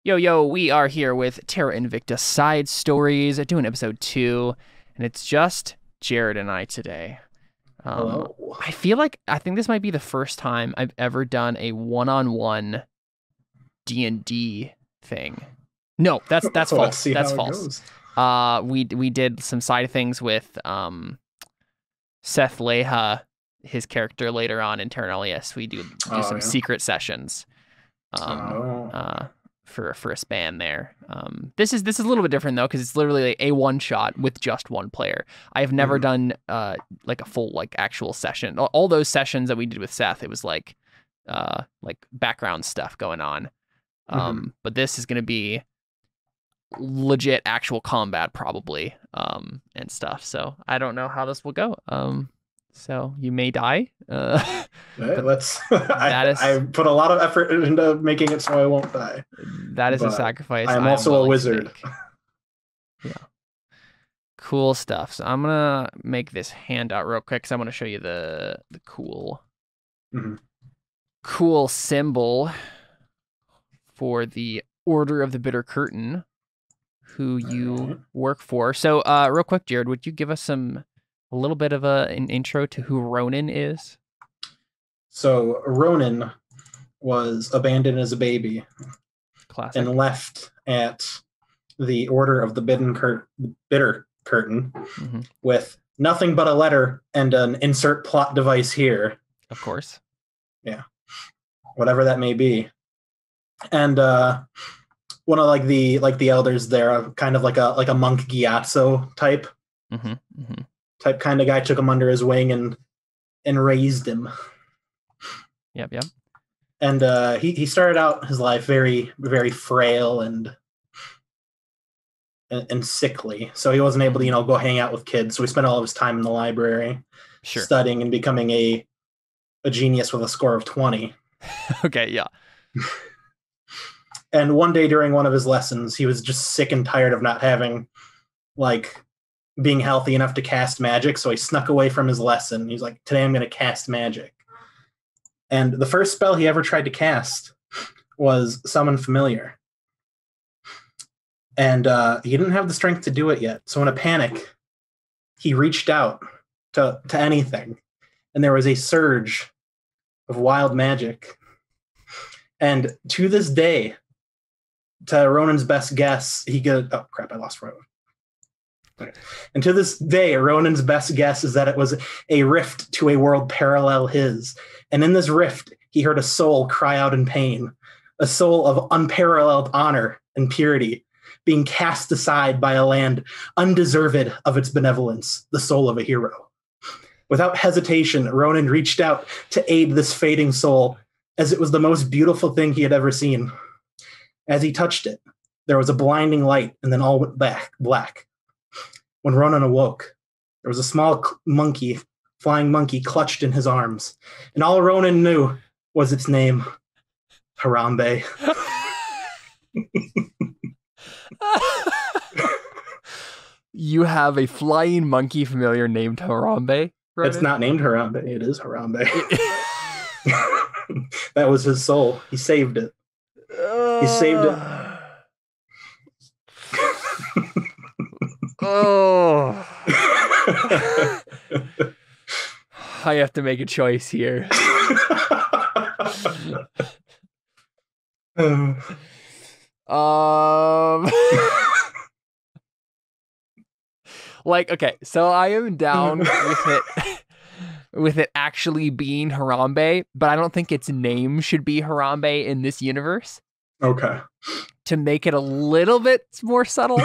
Yo, we are here with Terra Invicta Side Stories, doing episode 2, and it's just Jared and I today. Hello. I think this might be the first time I've ever done a one-on-one D&D thing. No, that's Let's false. see That's how it false. goes. We did some side things with Seth Leha, his character later on in Terra Nullius. We do some secret sessions. For a span there. This is a little bit different though, because it's literally like a one shot with just one player. I have never done like a full actual session. All those sessions that we did with Seth, it was like background stuff going on. But this is gonna be legit actual combat probably and stuff. So I don't know how this will go. So you may die. I put a lot of effort into making it so I won't die. That is a sacrifice. I'm also a wizard. Yeah. Cool stuff. So I'm gonna make this handout real quick because I want to show you the cool symbol for the Order of the Bitter Curtain, who you work for. So real quick, Jared, would you give us a little bit of an intro to who Ronan is? So Ronan was abandoned as a baby. Classic. And left at the Order of the Bitter Curtain with nothing but a letter and an insert plot device here. Of course. Yeah. Whatever that may be. And one of the elders there, kind of like a monk Gyatso type. Type kind of guy, took him under his wing and raised him. Yep. And he started out his life very, very frail and sickly. So he wasn't able to, go hang out with kids. So he spent all of his time in the library, studying and becoming a genius with a score of 20. Okay, yeah. And one day during one of his lessons, he was just sick and tired of not having, being healthy enough to cast magic. So he snuck away from his lesson. He's like, today I'm going to cast magic. And the first spell he ever tried to cast was Summon Familiar. And he didn't have the strength to do it yet. So in a panic, he reached out to anything. And there was a surge of wild magic. And to this day, to Ronan's best guess, he could... Oh, crap, I lost Ronan. Okay. And to this day, Ronan's best guess is that it was a rift to a world parallel his. And in this rift, he heard a soul cry out in pain, a soul of unparalleled honor and purity, being cast aside by a land undeserved of its benevolence, the soul of a hero. Without hesitation, Ronan reached out to aid this fading soul, as it was the most beautiful thing he had ever seen. As he touched it, there was a blinding light, and then all went black. When Ronan awoke, there was a small flying monkey clutched in his arms, and all Ronan knew was its name, Harambe. You have a flying monkey familiar named Harambe, Ronan? It's not named Harambe. It is Harambe. That was his soul. He saved it. He saved it. Oh. I have to make a choice here. Okay, so I am down with it actually being Harambe, but I don't think its name should be Harambe in this universe. Okay. To make it a little bit more subtle.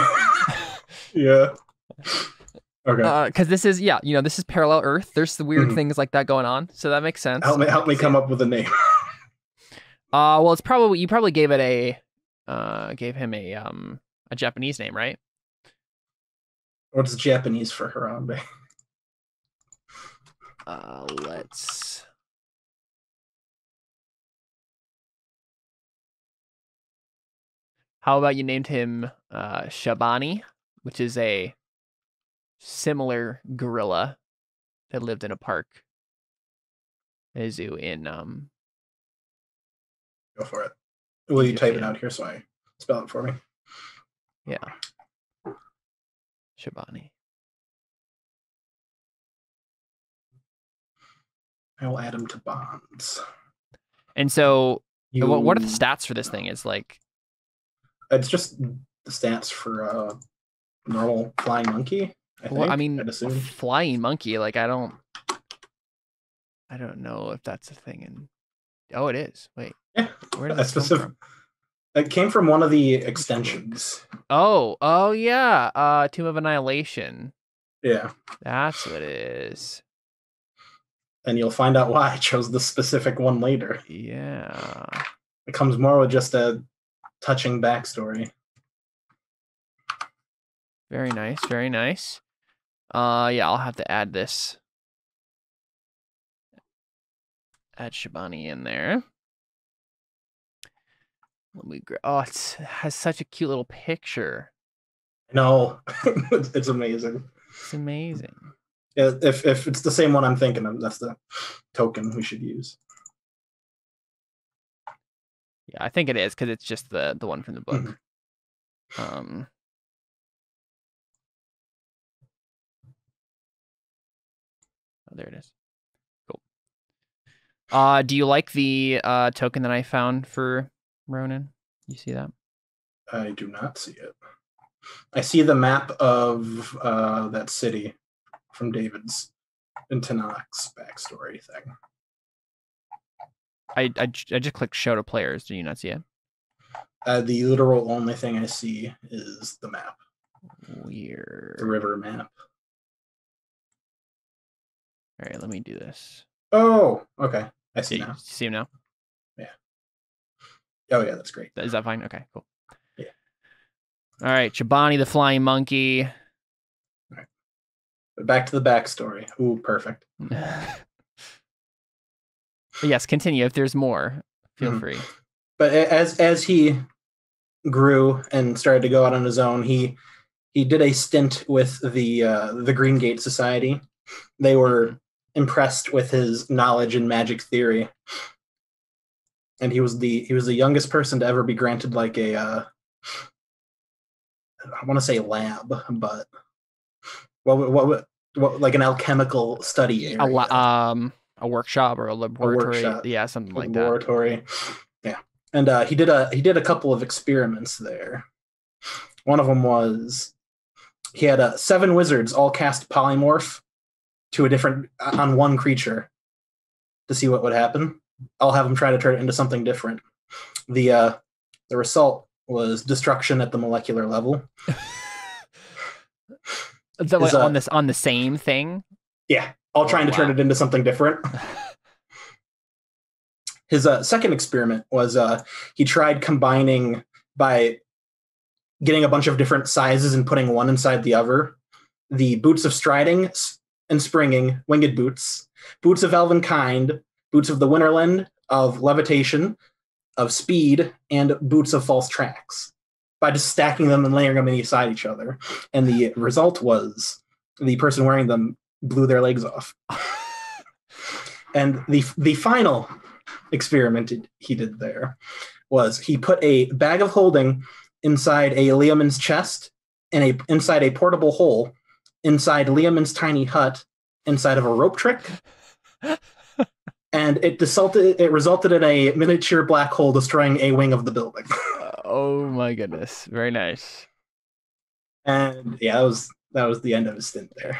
Yeah. Okay. Because this is this is parallel Earth. There's the weird things like that going on, so that makes sense. Help me come up with a name. Well, it's probably you gave it gave him a Japanese name, right? What's Japanese for Harambe? Let's. How about you named him Shabani, which is a similar gorilla that lived in a park, a zoo in Go for it. Will you type it out here so Spell it for me. Yeah. Shabani. I will add him to bonds. And so, what are the stats for this thing? Is like, it's just the stats for normal flying monkey. I mean, flying monkey. Like, I don't know if that's a thing. And oh, it is. Wait, yeah, where did this come from? It came from one of the extensions. Oh yeah. Tomb of Annihilation. Yeah, that's what it is. And you'll find out why I chose the specific one later. Yeah. It comes more with just a touching backstory. Very nice, very nice. Yeah, I'll have to add this. Add Shabani in there. Let me it has such a cute little picture. No, it's amazing. It's amazing. Yeah, if it's the same one I'm thinking of, that's the token we should use. Yeah, I think it is because it's just the one from the book. Oh, there it is. Cool. Do you like the token that I found for Ronan? You see that? I do not see it. I see the map of that city from David's and Tanakh's backstory thing. I just clicked show to players. Do you not see it? The literal only thing I see is the map. Weird. The river map. All right, let me do this. Oh, okay. I see now. See him now? Yeah. Oh, yeah, that's great. Is that fine? Okay, cool. Yeah. All right, Shabani the flying monkey. All right. But back to the backstory. Ooh, perfect. Yes, continue. If there's more, feel free. But as he grew and started to go out on his own, he did a stint with the Green Gate Society. They were impressed with his knowledge in magic theory, and he was the youngest person to ever be granted like a I want to say lab, but what like an alchemical study area. A workshop or a laboratory. Yeah, something like that. Laboratory. Yeah. And he did a couple of experiments there. One of them was he had 7 wizards all cast polymorph to a different on one creature to see what would happen. I'll have them try to turn it into something different. The result was destruction at the molecular level. On the same thing? Yeah, all trying to turn it into something different. His second experiment was he tried combining by getting a bunch of different sizes and putting one inside the other. The boots of striding and springing, winged boots, boots of elven kind, boots of the winterland, of levitation, of speed, and boots of false tracks, by just stacking them and layering them inside each other. And the result was the person wearing them blew their legs off. And the final experiment he did there was he put a bag of holding inside a Leoman's chest and inside a portable hole inside Leoman's tiny hut inside of a rope trick. And it resulted in a miniature black hole destroying a wing of the building. Oh my goodness. Very nice. And yeah, that was the end of his stint there.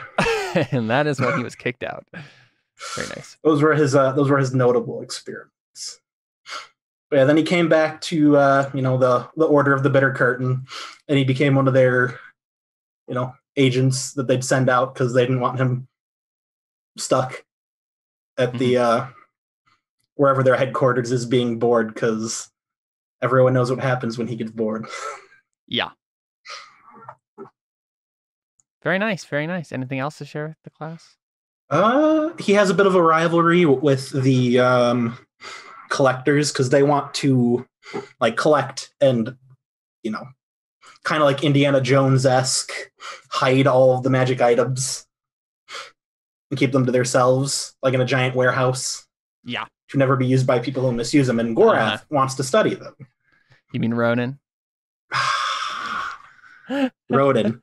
And that is when he was kicked out. Very nice. Those were his notable experiments. But yeah, then he came back to the Order of the Bitter Curtain, and he became one of their agents that they'd send out because they didn't want him stuck at the wherever their headquarters is being bored, because everyone knows what happens when he gets bored. Yeah. Very nice, very nice. Anything else to share with the class? He has a bit of a rivalry with the collectors because they want to collect and kind of like Indiana Jones-esque hide all of the magic items and keep them to themselves, like in a giant warehouse. Yeah. To never be used by people who misuse them. And Gorath wants to study them. You mean Ronan? Ronan,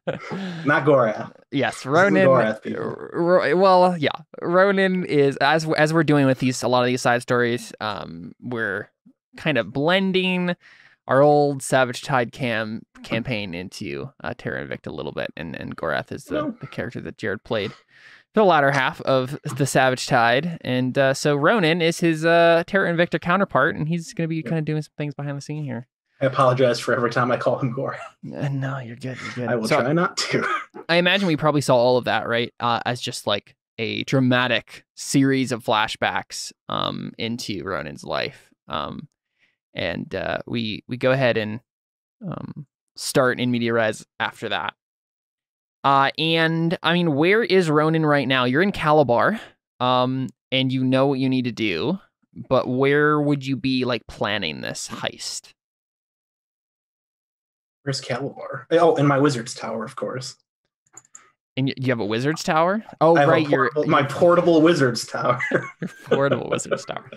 not Gorath. Yes, This isn't Ronan. Gorath, people. Well, yeah, Ronan is as we're doing with a lot of these side stories. We're kind of blending our old Savage Tide campaign into Terra Invicta a little bit, and Gorath is the character that Jared played for the latter half of the Savage Tide, and so Ronan is his Terra Invicta counterpart, and he's going to be kind of doing some things behind the scene here. I apologize for every time I call him Gorath. No, you're good. You're good. I will try not to. I imagine we probably saw all of that, right? As just like a dramatic series of flashbacks into Ronan's life. And we go ahead and start in media res after that. And I mean, where is Ronan right now? You're in Calabar, and you know what you need to do, but where would you be like planning this heist? Where's Calabar? Oh, in my wizard's tower, of course. And you have a wizard's tower? Oh, right. My portable wizard's tower. Your portable wizard's tower.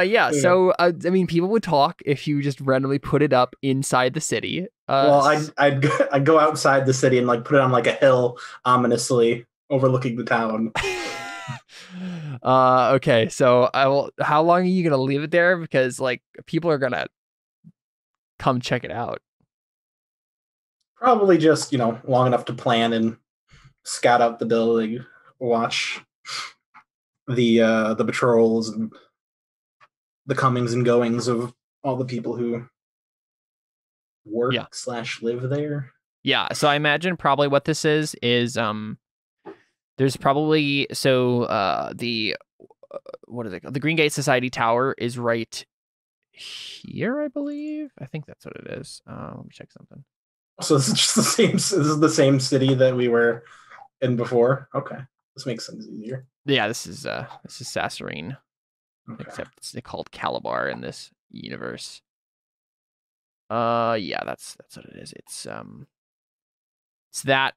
Yeah. So, I mean, people would talk if you just randomly put it up inside the city. Well, I'd go outside the city and like put it on like a hill, ominously overlooking the town. Okay. So how long are you gonna leave it there? Because like people are gonna come check it out. Probably just, long enough to plan and scout out the building, watch the patrols and the comings and goings of all the people who work / live there. Yeah, so I imagine probably what this is there's probably the what is it called? The Green Gate Society Tower is right here, I believe. I think that's what it is. Let me check something. So this is just this is the same city that we were in before. Okay, this makes things easier. Yeah, this is Sasserine, except it's called Calabar in this universe. Yeah, that's what it is. It's that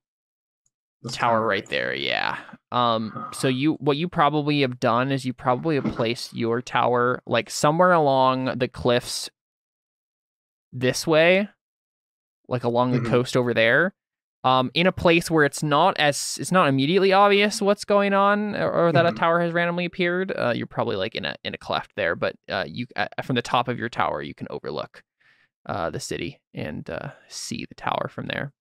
tower right there. Yeah. So what you probably have done is you probably have placed your tower like somewhere along the cliffs this way. Like along the coast over there, in a place where it's not immediately obvious what's going on or that a tower has randomly appeared. You're probably like in a cleft there, but you from the top of your tower you can overlook the city and see the tower from there.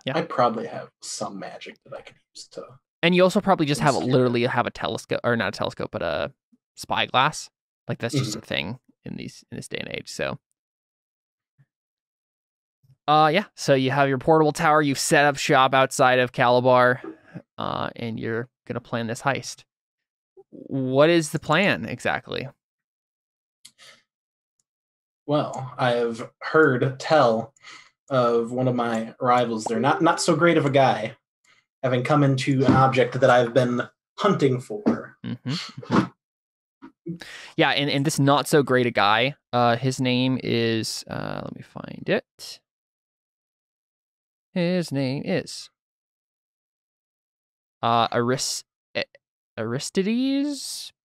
Yeah, I probably have some magic that I could use to. And you also probably just literally have a telescope, or not a telescope, but a spyglass. Like that's just a thing in this day and age. So. Yeah, so you have your portable tower, you've set up shop outside of Calabar, and you're going to plan this heist. What is the plan exactly? Well, I've heard tell of one of my rivals. They're not so great of a guy, having come into an object that I've been hunting for. Yeah, and this not so great a guy, his name is, let me find it. His name is Aristides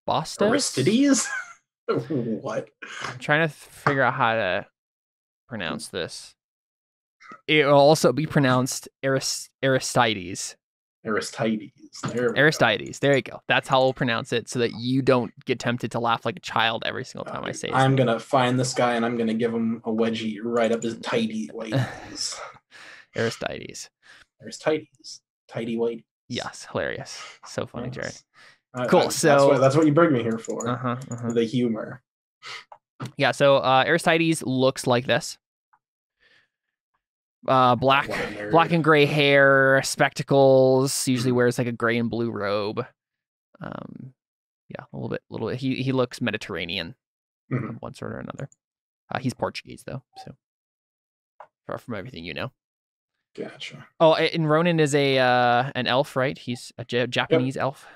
Bostos. Aristides? What? I'm trying to figure out how to pronounce this. It will also be pronounced Aristides. Aristides. There you go. That's how we'll pronounce it, so that you don't get tempted to laugh like a child every single time I say it. I'm gonna find this guy and I'm gonna give him a wedgie right up his tidy whities. Aristides. Tidy white. Yes, hilarious. So funny, Yes. Jared. Cool. So that's what you bring me here for. The humor. Yeah. So Aristides looks like this. Black and gray hair, spectacles. Usually wears like a gray and blue robe. Yeah, a little bit. He looks Mediterranean, of one sort or another. He's Portuguese though, so from everything you know. Gotcha. Oh, and Ronan is an elf, right? He's a Japanese elf.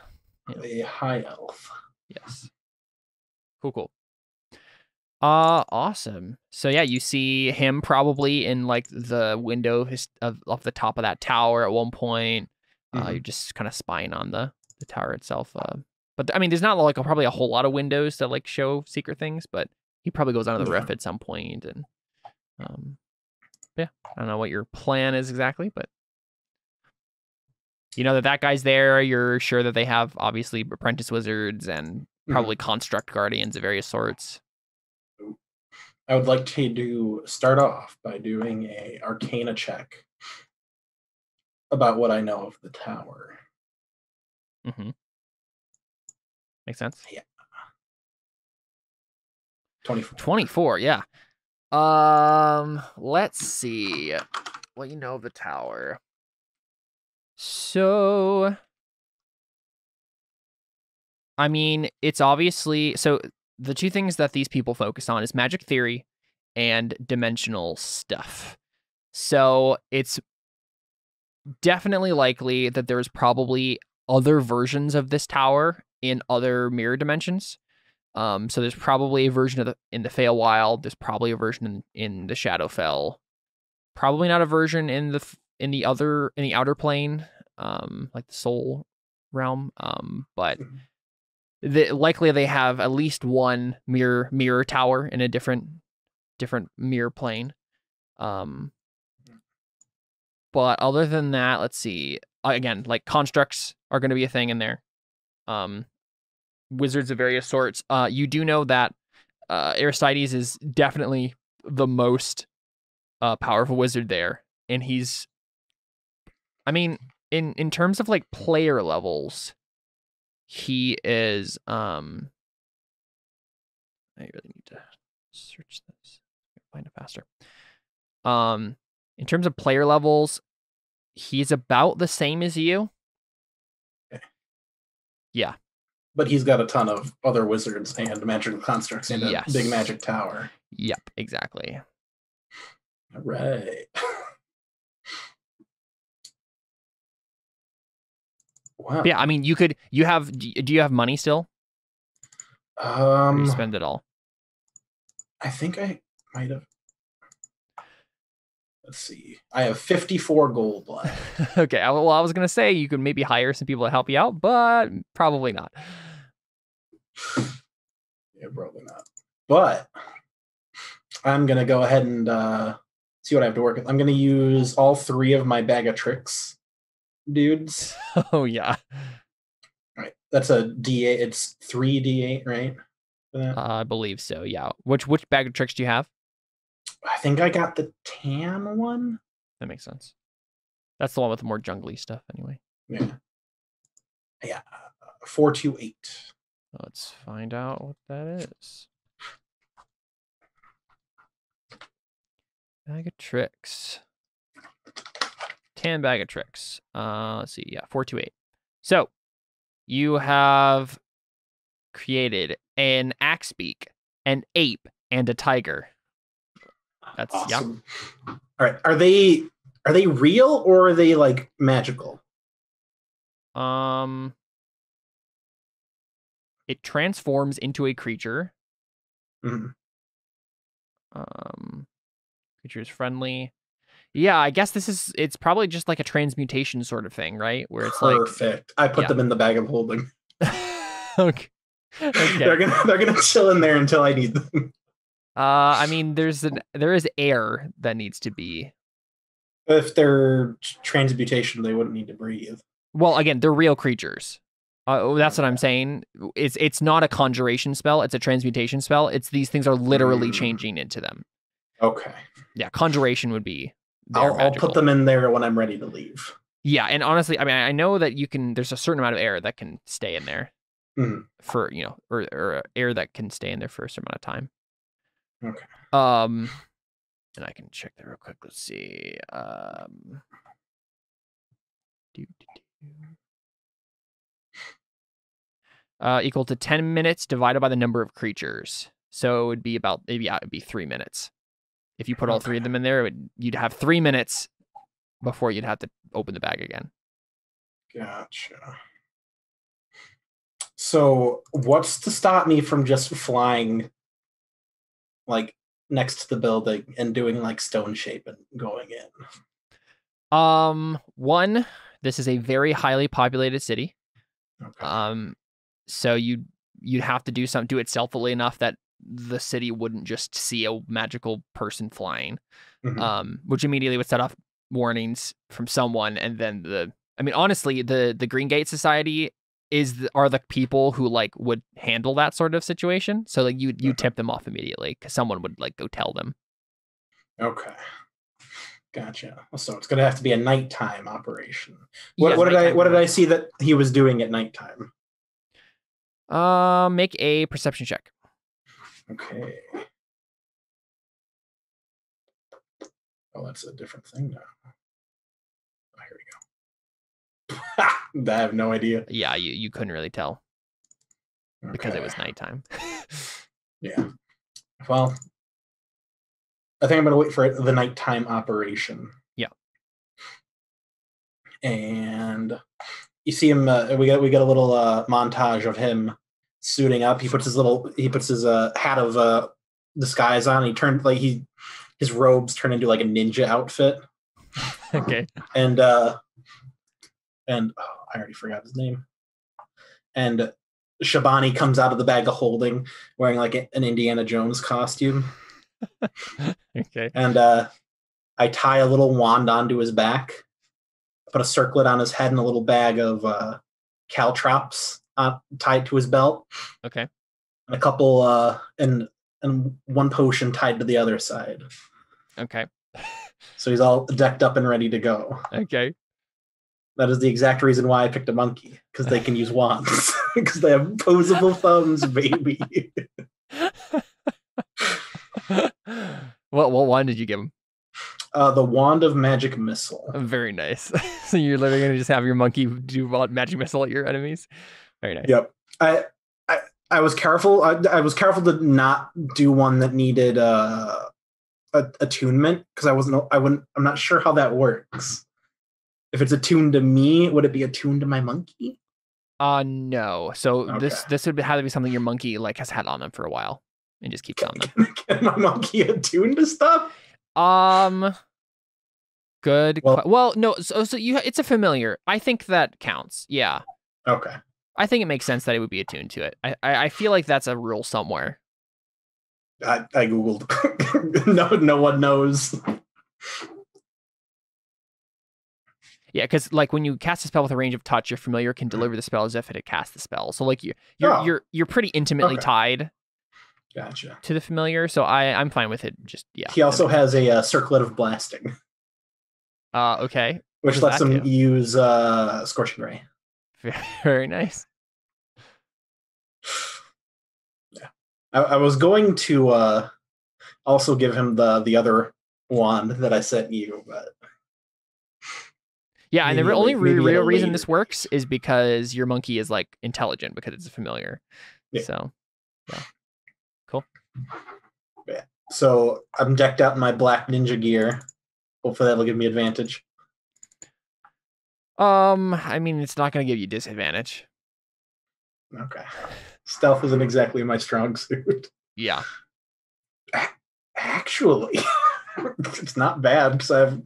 Yeah. A high elf. Yes. Cool. Awesome. So yeah, you see him probably in like the window off the top of that tower at one point. You're just kind of spying on the tower itself. But I mean, there's not like probably a whole lot of windows that like show secret things, but he probably goes under the roof at some point and Yeah, I don't know what your plan is exactly, but you know that guy's there. You're sure that they have obviously apprentice wizards and probably construct guardians of various sorts. I would like to start off by doing a Arcana check about what I know of the tower. Mm-hmm. Makes sense. Yeah. 24. 24, yeah. Let's see what you know of the tower. So, I mean, it's obviously so the two things that these people focus on is magic theory and dimensional stuff. So it's definitely likely that there's probably other versions of this tower in other mirror dimensions. So there's probably a version in the Feywild. There's probably a version in the Shadowfell. Probably not a version in the outer plane, like the Soul realm. But likely they have at least one mirror tower in a different mirror plane. But other than that, let's see. Again, like constructs are going to be a thing in there. Wizards of various sorts. You do know that Aristides is definitely the most powerful wizard there, and he's. I mean, in terms of like player levels, he is. I really need to search this. Find it faster. In terms of player levels, he's about the same as you. Okay. Yeah. But he's got a ton of other wizards and magical constructs and a big magic tower. Yep, exactly. All right. Wow. Yeah, I mean, do you have money still? Or you spend it all? I think I might have. Let's see. I have 54 gold left. Okay, well, I was going to say you could maybe hire some people to help you out, but probably not. Yeah, probably not. But I'm going to go ahead and see what I have to work with. I'm going to use all 3 of my bag of tricks dudes. Oh, yeah. All right. That's a D8. It's 3 D8, right? I believe so, yeah. Which bag of tricks do you have? I think I got the tan one. That makes sense. That's the one with the more jungly stuff, anyway. Yeah. 428. Let's find out what that is. Bag of tricks. Tan bag of tricks. Let's see. Yeah, 428. So you have created an axe beak, an ape, and a tiger. That's awesome. All right. Are they real or are they like magical? It transforms into a creature. Mm-hmm. Creature is friendly. Yeah, I guess it's probably just like a transmutation sort of thing, right? Where it's perfect. I put them in the bag of holding. Okay. They're gonna chill in there until I need them. I mean, there is air that needs to be. If they're transmutation, they wouldn't need to breathe. Well, again, they're real creatures. That's what I'm saying. It's not a conjuration spell. It's a transmutation spell. It's these things are literally changing into them. Okay. Yeah, conjuration would be. I'll put them in there when I'm ready to leave. Yeah, and honestly, I mean, I know that there's a certain amount of air that can stay in there for, or air that can stay in there for a certain amount of time. Okay. And I can check that real quick. Let's see. Equal to 10 minutes divided by the number of creatures. So it would be about, it'd be 3 minutes. If you put all 3 of them in there, you'd have 3 minutes before you'd have to open the bag again. Gotcha. So what's to stop me from just flying like next to the building and doing like stone shape and going in? One, this is a very highly populated city. Okay. So you'd have to do it stealthily enough that the city wouldn't just see a magical person flying, Mhm. which immediately would set off warnings from someone. And then honestly, the Green Gate Society are the people who like would handle that sort of situation. So like you tip them off immediately because someone would like go tell them. Okay. Gotcha. So it's going to have to be a nighttime operation. Yeah, What nighttime did would I work. see that he was doing at nighttime? Make a perception check. Okay. Oh, that's a different thing now. Oh, here we go. I have no idea. Yeah, you couldn't really tell because it was nighttime. Yeah. Well, I think I'm going to wait for the nighttime operation. Yeah. And you see him. We got a little montage of him suiting up. He puts his hat of disguise on. His robes turn into like a ninja outfit. Okay. And I already forgot his name. And Shabani comes out of the bag of holding wearing like an Indiana Jones costume. Okay. And I tie a little wand onto his back, put a circlet on his head, and a little bag of caltrops tied to his belt. Okay. And a couple and one potion tied to the other side. Okay. So he's all decked up and ready to go. Okay. That is the exact reason why I picked a monkey, because they can use wands. Because they have opposable thumbs, baby. What wand did you give him? The Wand of Magic Missile. Very nice. So you're literally gonna just have your monkey do magic missile at your enemies. Very nice. Yep. I was careful. I was careful to not do one that needed attunement, because I'm not sure how that works. If it's attuned to me, would it be attuned to my monkey? No. So Okay. this would have to be something your monkey like has had on them for a while and just keeps on them. Can my monkey attune to stuff? Good. Well, no. So it's a familiar. I think that counts. Yeah. Okay. I think it makes sense that it would be attuned to it. I feel like that's a rule somewhere. I googled. No one knows. Yeah, because like when you cast a spell with a range of touch, your familiar can deliver the spell as if it had cast the spell. So like you're pretty intimately tied. Gotcha. To the familiar, so I'm fine with it. Just yeah. He also has a circlet of blasting. Okay. Which lets him use Scorching Ray. Very nice. Yeah, I was going to also give him the other wand that I sent you, but yeah, and the only real reason this works is because your monkey is like intelligent because it's a familiar. Yeah. So, yeah, cool. Yeah. So I'm decked out in my black ninja gear. Hopefully that'll give me advantage. I mean, it's not going to give you disadvantage. Okay. Stealth isn't exactly my strong suit. Yeah. Actually, it's not bad because I have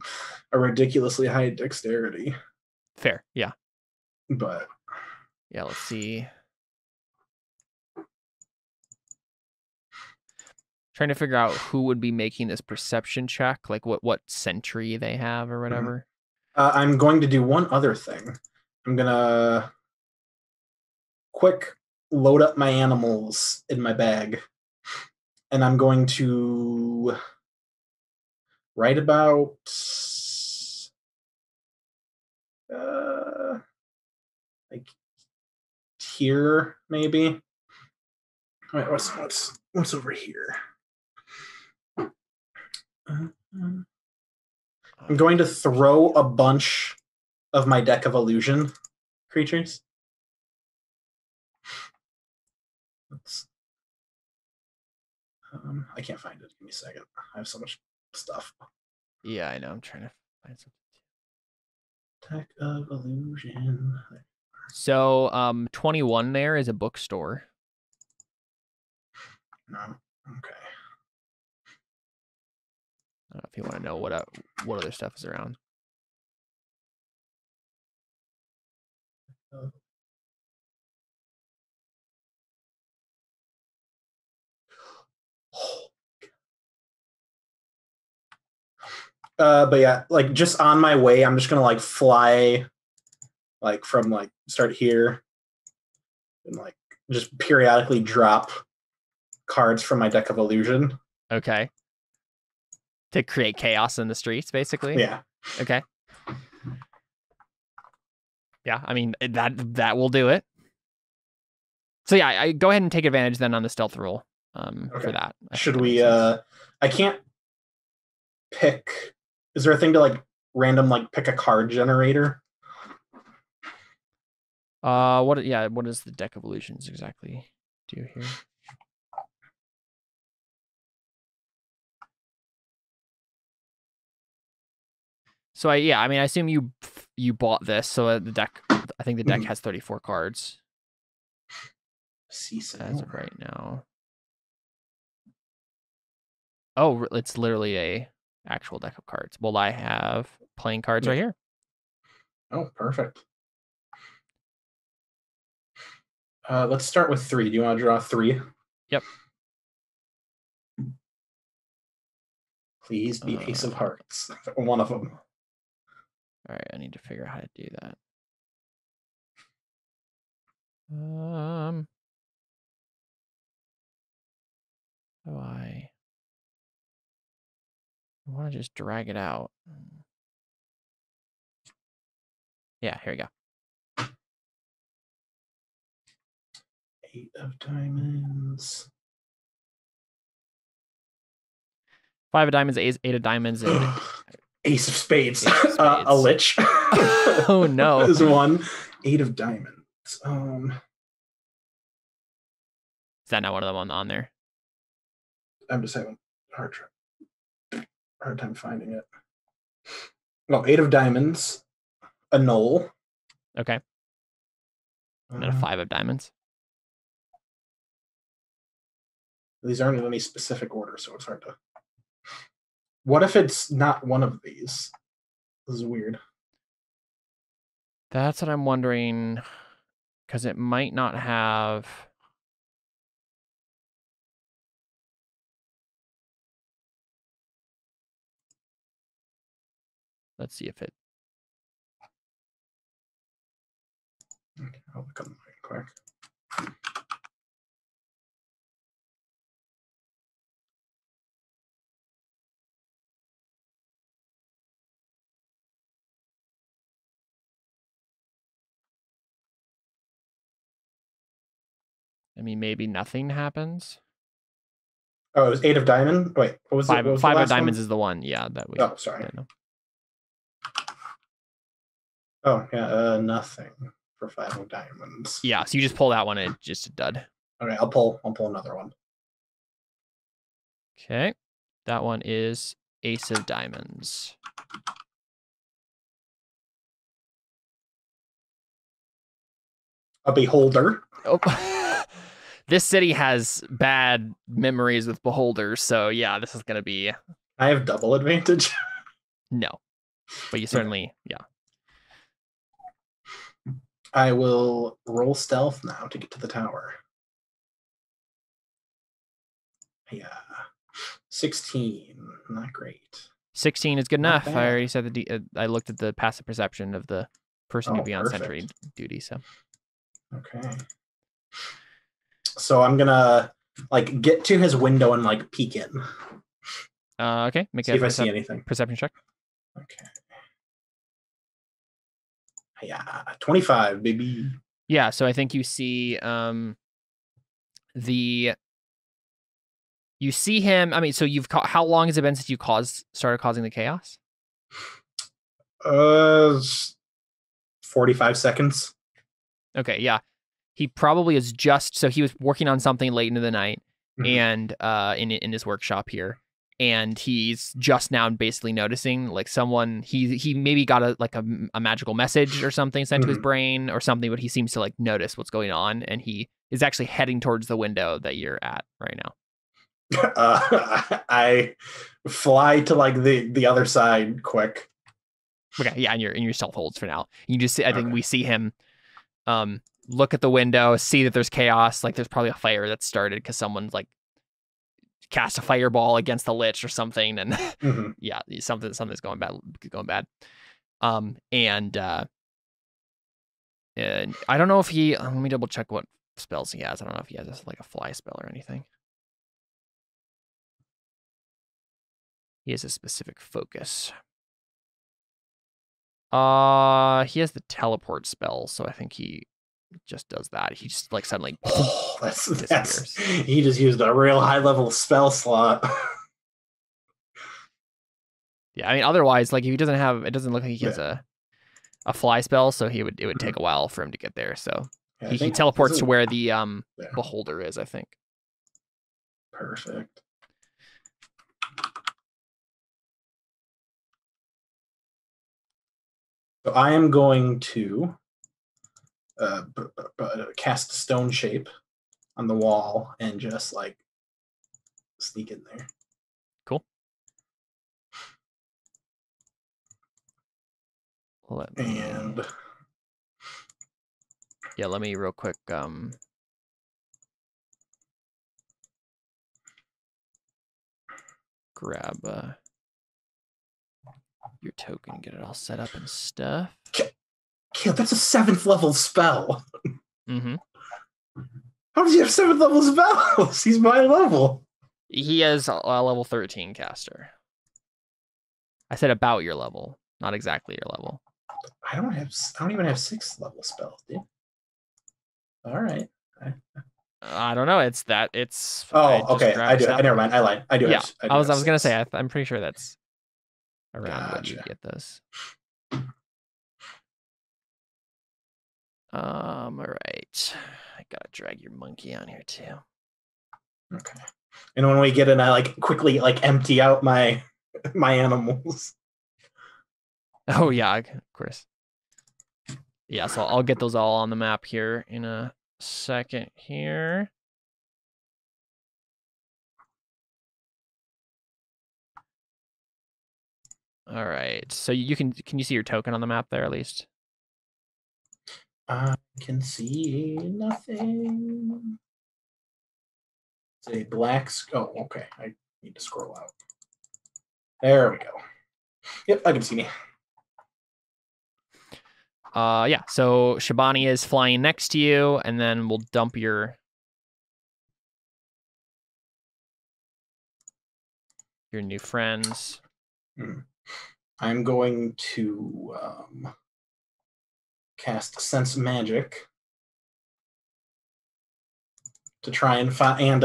a ridiculously high dexterity. Fair, yeah. But yeah, let's see. Trying to figure out who would be making this perception check, like what sentry they have or whatever. I'm going to do one other thing. I'm gonna quick load up my animals in my bag, and I'm going to right about like here, maybe. Wait, what's over here? I'm going to throw a bunch of my deck of illusion creatures. I can't find it. Give me a second. I have so much stuff. Yeah, I know. I'm trying to find something. Deck of illusion. So, 21 there is a bookstore. No. Okay. I don't know if you want to know what other stuff is around. But yeah, like just on my way, I'm just gonna like fly, like from like start here, and like just periodically drop cards from my deck of illusion. Okay. To create chaos in the streets, basically. Yeah. Okay. Yeah, I mean that will do it. So yeah, I go ahead and take advantage then on the stealth roll. For that. Should we? I can't pick. Is there a thing to like random like pick a card generator? What? Yeah, what does the deck of illusions exactly do here? So I mean, I assume you bought this, so the deck. I think the deck has 34 cards. As of right now. Oh, it's literally a actual deck of cards. Well, I have playing cards right here. Oh, perfect. Let's start with 3. Do you want to draw 3? Yep. Please be Ace of Hearts. One of them. All right, I need to figure out how to do that. Oh, I want to just drag it out. Yeah, here we go. 8 of diamonds. 5 of diamonds, 8 of diamonds, and Ace of spades. Ace of spades. A lich. Oh no! Is 1. 8 of diamonds. Is that not one of them on there? I'm just having hard time finding it. No, 8 of diamonds. A null. Okay. And then a 5 of diamonds. These aren't in any specific order, so it's hard to. What if it's not one of these? This is weird. That's what I'm wondering, because it might not have. Let's see if it. Okay, I'll look on mine quick. I mean, maybe nothing happens. Oh, it was 8 of diamond. Wait, what was five, it? What was 5 the of last diamonds one? is the one. Yeah, that we. Oh, sorry. Didn't know. Oh yeah, nothing for 5 of diamonds. Yeah, so you just pull that one and it's just a dud. Okay, I'll pull another one. Okay, that one is Ace of diamonds. A beholder. Oh. This city has bad memories with beholders, so yeah, this is gonna be. I have double advantage. No, but you certainly, yeah. I will roll stealth now to get to the tower. Yeah, 16, not great. 16 is good enough. bad. I already said I looked at the passive perception of the person who'd be on perfect. sentry duty. So Okay. So I'm gonna like get to his window and like peek in. Okay, make See if I see anything. Perception check. Okay. Yeah, 25, baby. Yeah, so I think you see you see him. I mean, so how long has it been since you started causing the chaos? 45 seconds. Okay, yeah. He probably is so he was working on something late into the night and in his workshop here. And he's just now basically noticing like someone he maybe got a magical message or something sent to his brain or something, but he seems to like notice what's going on, and he is actually heading towards the window that you're at right now. I fly to like the other side quick. Okay, yeah, and your stealth holds for now. You just see, I think we see him look at the window, see that there's chaos, like there's probably a fire that's started because someone's like cast a fireball against the lich or something, and Mhm. yeah, something's going bad. And I don't know if he. Let me double check what spells he has. I don't know if he has like a fly spell or anything. He has a specific focus. He has the teleport spell, so I think he just does that. He just like suddenly that's he just used a real high level spell slot. Yeah, I mean, otherwise, like if he doesn't have, it doesn't look like he has a fly spell, so it would take a while for him to get there. So Yeah, he teleports to where the beholder is, I think. Perfect. So I am going to cast stone shape on the wall and just like sneak in there. Cool. And yeah, let me real quick grab your token, get it all set up and stuff. Yeah, that's a 7th level spell. Mm-hmm. How does he have 7th level spells? He's my level. He has a level 13 caster. I said about your level, not exactly your level. I don't even have 6th level spells, dude. All right. I don't know. It's. Okay. I do. Never mind. I lied. I do. Yeah. I was gonna say. I'm pretty sure that's around when you get those. All right. I gotta drag your monkey on here too. Okay. And when we get in, I like quickly like empty out my animals. Oh yeah, of course. Yeah, so I'll get those all on the map here in a second here. All right. So can you see your token on the map there at least? I can see nothing. It's a black. Oh, okay. I need to scroll out. There we go. Yep, I can see me. Yeah. So Shabani is flying next to you, and then we'll dump your new friends. I'm going to cast Sense Magic to try and find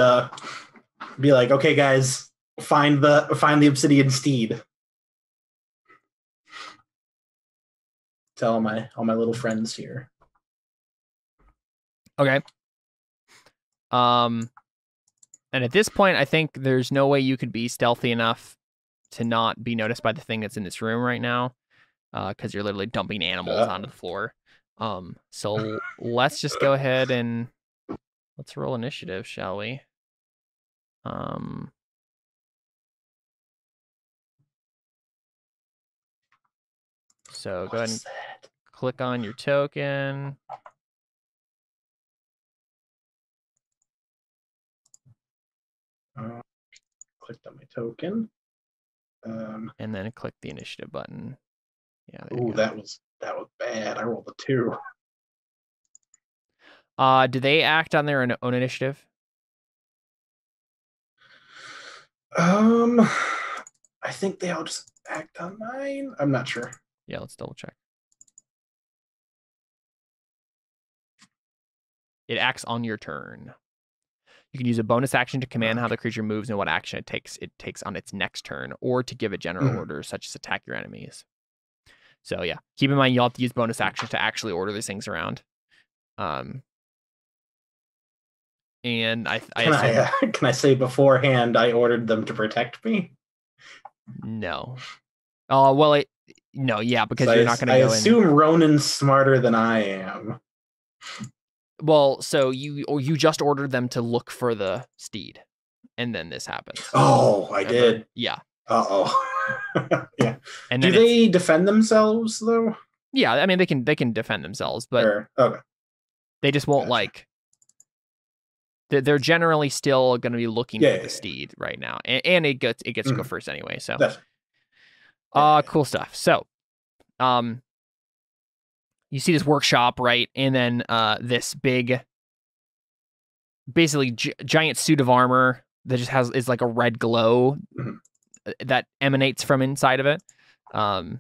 be like, okay, guys, find the obsidian steed. Tell all my little friends here. Okay. And at this point, I think there's no way you could be stealthy enough to not be noticed by the thing that's in this room right now, because you're literally dumping animals onto the floor. So let's just go ahead and let's roll initiative, shall we? So go ahead and click on your token. Clicked on my token. And then click the initiative button. Yeah. Ooh, that was bad. I rolled a 2. Do they act on their own initiative? I think they all just act on mine. I'm not sure. Yeah, let's double check. It acts on your turn. You can use a bonus action to command how the creature moves and what action it takes on its next turn, or to give it general orders such as attack your enemies. So yeah, keep in mind you'll have to use bonus actions to actually order these things around. And can I say beforehand I ordered them to protect me? No. Well, no, yeah, because you're not going to go in. I assume Ronan's smarter than I am. Well, so you just ordered them to look for the steed, and then this happens. Oh, I did. Yeah. Uh-oh. Yeah. And do they defend themselves though? Yeah, I mean they can defend themselves, but okay. They just won't they're generally still going to be looking for the yeah. steed right now, and it gets to go first anyway. So, cool stuff. So, you see this workshop, right, and then this big, basically giant suit of armor that just is like a red glow that emanates from inside of it.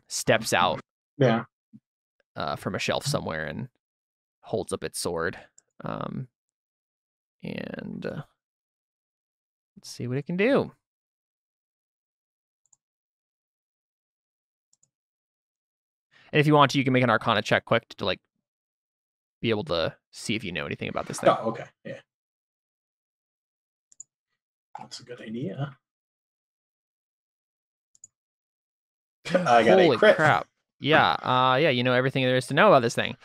Steps out. Yeah. From a shelf somewhere and holds up its sword. And let's see what it can do. And if you want to, you can make an Arcana check quick to like be able to see if you know anything about this thing. Oh, okay. Yeah. That's a good idea. I got Holy a crit. crap. Yeah. Yeah, you know everything there is to know about this thing.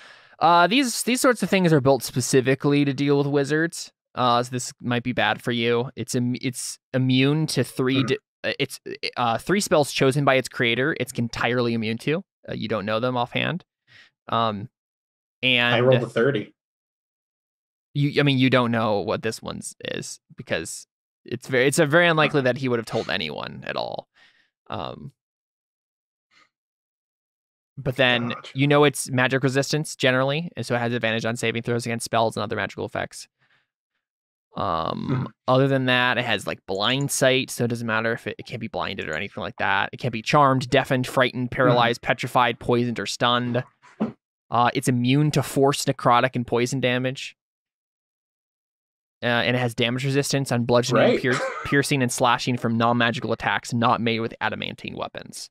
These sorts of things are built specifically to deal with wizards. So this might be bad for you. It's immune to three spells chosen by its creator. It's entirely immune to. You don't know them offhand. And I rolled a 30. You don't know what this one's is because it's very unlikely that he would have told anyone at all. But then you know it's magic resistance generally, and so it has advantage on saving throws against spells and other magical effects. Other than that, it has like blind sight, so it doesn't matter if it can't be blinded or anything like that. It can't be charmed, deafened, frightened, paralyzed, petrified, poisoned, or stunned. It's immune to force, necrotic, and poison damage. And it has damage resistance on bludgeoning, piercing, and slashing from non-magical attacks not made with adamantine weapons.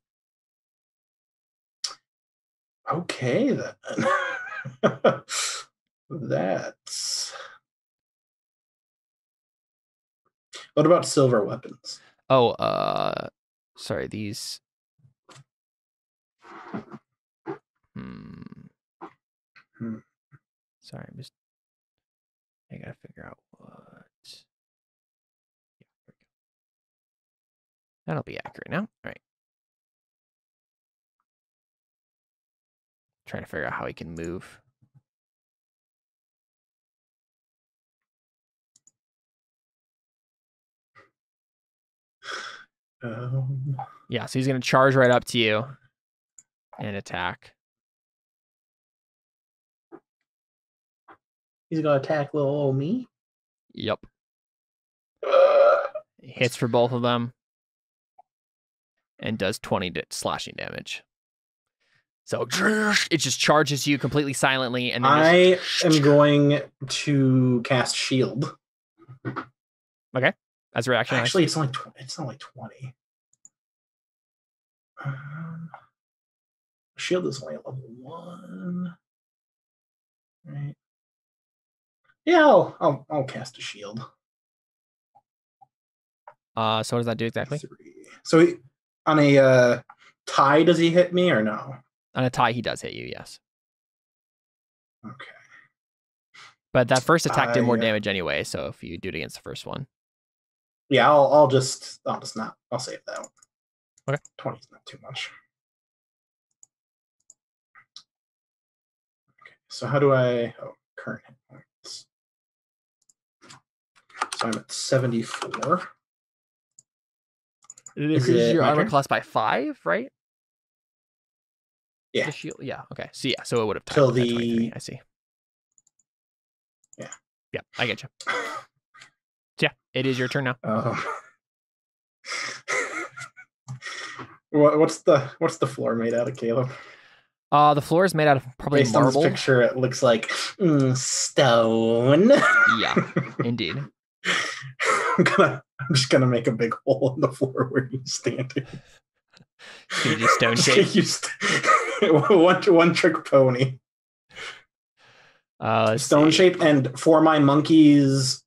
Okay, then. That's... What about silver weapons? Oh, sorry, these... Sorry, I gotta figure out what... Yeah, there we go. That'll be accurate now. All right. Trying to figure out how he can move. Yeah, so he's going to charge right up to you and attack. He's going to attack little old me? Yep. Hits for both of them and does 20 slashing damage. So it just charges you completely silently. And then I am going to cast shield. Okay. As a reaction. Actually, it's only 20. Shield is only level 1. Right. Yeah, I'll cast a shield. So what does that do exactly? 3. So on a tie, does he hit me or no? On a tie, he does hit you, yes. Okay. But that first attack did more damage anyway, so if you do it against the first one. Yeah, I'll save that one. Okay. 20 is not too much. Okay, so how do I... Oh, current hit points. So I'm at 74. It increases your armor class by 5, right? Yeah. The shield. Yeah, okay. So yeah, so it would have Till the 23. I see. Yeah. Yeah, I get you. Yeah, it is your turn now. What's the floor made out of, Caleb? The floor is made out of probably Based marble. On this picture, it looks like stone. Yeah, indeed. I'm just gonna make a big hole in the floor where you're standing. You do stone shape. One trick pony. Stone shape, and for my monkey's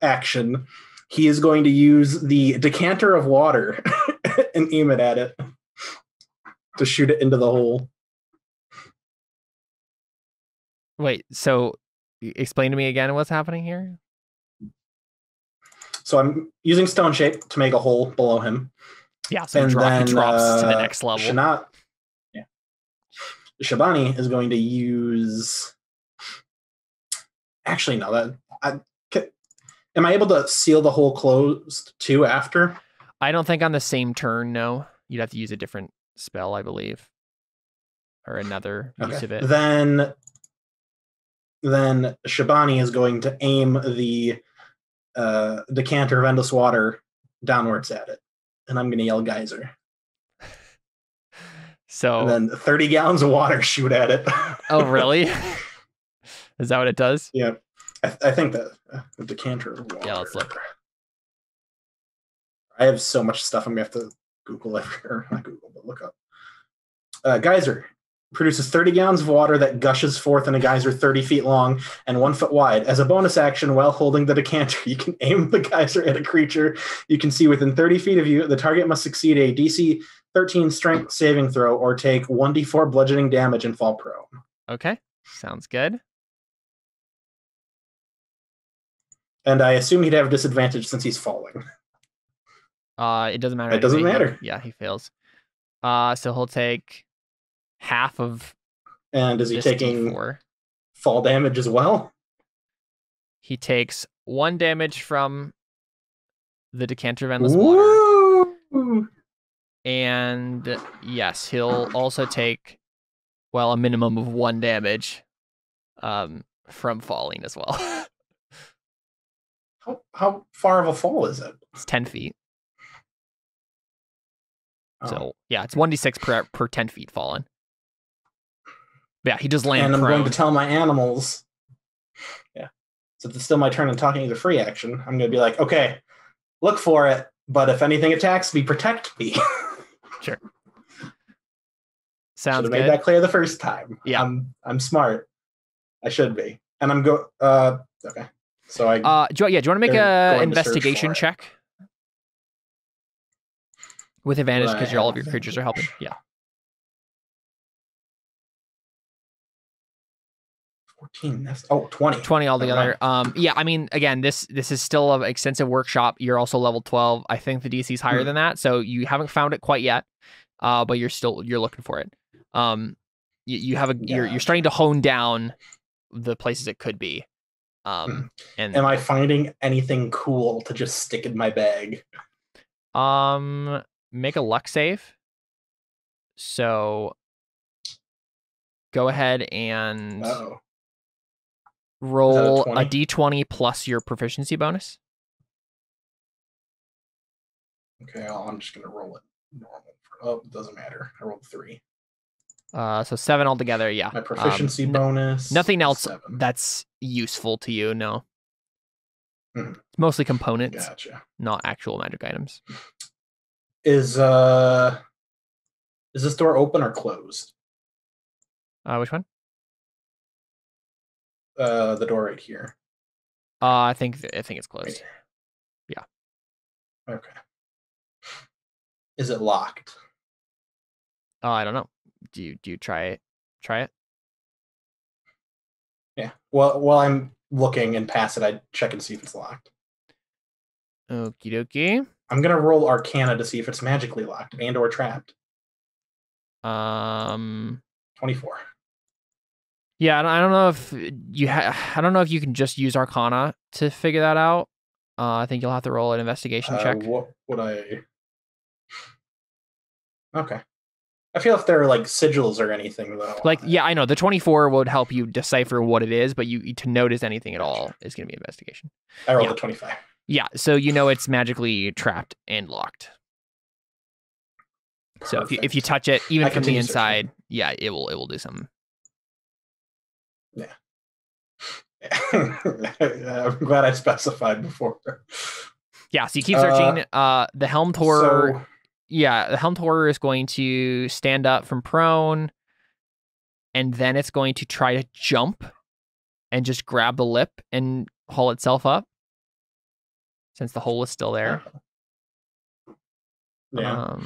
action, he is going to use the decanter of water and aim it at it to shoot it into the hole. Wait, so explain to me again what's happening here? So I'm using stone shape to make a hole below him. Yeah, so he drops to the next level. Shabani is going to use... Actually, no. Am I able to seal the hole closed too after? I don't think on the same turn, no. You'd have to use a different spell, I believe. Or another use of it. Then Shabani is going to aim the decanter of endless water downwards at it. And I'm going to yell geyser. So, and then 30 gallons of water shoot at it. Oh, really? Is that what it does? Yeah. I think that the decanter of water. Yeah, let's look. I have so much stuff I'm going to have to Google or not Google, but look up. Geyser produces 30 gallons of water that gushes forth in a geyser 30 feet long and 1 foot wide. As a bonus action, while holding the decanter, you can aim the geyser at a creature you can see within 30 feet of you. The target must succeed a DC 13 strength saving throw or take 1d4 bludgeoning damage and fall prone. Okay, sounds good. And I assume he'd have disadvantage since he's falling. It doesn't matter. It doesn't matter. Yeah, he fails. So he'll take half of. And is he taking D4. Fall damage as well? He takes 1 damage from the decanter of endless water. And yes, he'll also take, well, a minimum of 1 damage from falling as well. How far of a fall is it? It's 10 feet. Oh. So, yeah, it's 1d6 per 10 feet fallen. Yeah, he does land And I'm prone. going to tell my animals. Yeah. So it's still my turn and talking is a free action. I'm going to be like, okay, look for it, but if anything attacks me, protect me. Sure. Sounds good. Made that clear the first time. Yeah. I'm smart. I should be. And I'm okay. So I do you want to make a investigation check? With advantage because all of your creatures are helping. Yeah. 14. That's 20. 20 altogether. Yeah, I mean, again, this is still an extensive workshop. You're also level 12. I think the DC is higher than that, so you haven't found it quite yet. But you're looking for it. You're starting to hone down the places it could be. And am I finding anything cool to just stick in my bag? Make a luck save. So go ahead and roll a d20 plus your proficiency bonus. Okay, I'm just gonna roll it normal. It doesn't matter. I rolled 3. So 7 altogether. Yeah. My proficiency bonus. Nothing else 7. that's useful to you. No. Mm-hmm. It's mostly components, Gotcha. Not actual magic items. Is this door open or closed? Which one? The door right here. I think it's closed. Yeah. Okay. Is it locked? I don't know. Do you try it? Yeah. Well, while I'm looking and pass it, I check and see if it's locked. Okie dokie. I'm gonna roll Arcana to see if it's magically locked and or trapped. 24. Yeah, I don't know if I don't know if you can just use Arcana to figure that out. I think you'll have to roll an investigation check. What would I? Okay. I feel if there are like sigils or anything though. Like, yeah, I know the 24 would help you decipher what it is, but you to notice anything at all is going to be investigation. I rolled a 25. Yeah, so you know it's magically trapped and locked. Perfect. So if you touch it, even from the inside, yeah, it will do something. Yeah. I'm glad I specified before. Yeah, so you keep searching. The helmed horror. Yeah, the helmed horror is going to stand up from prone, and then it's going to try to jump and just grab the lip and haul itself up, since the hole is still there. Yeah.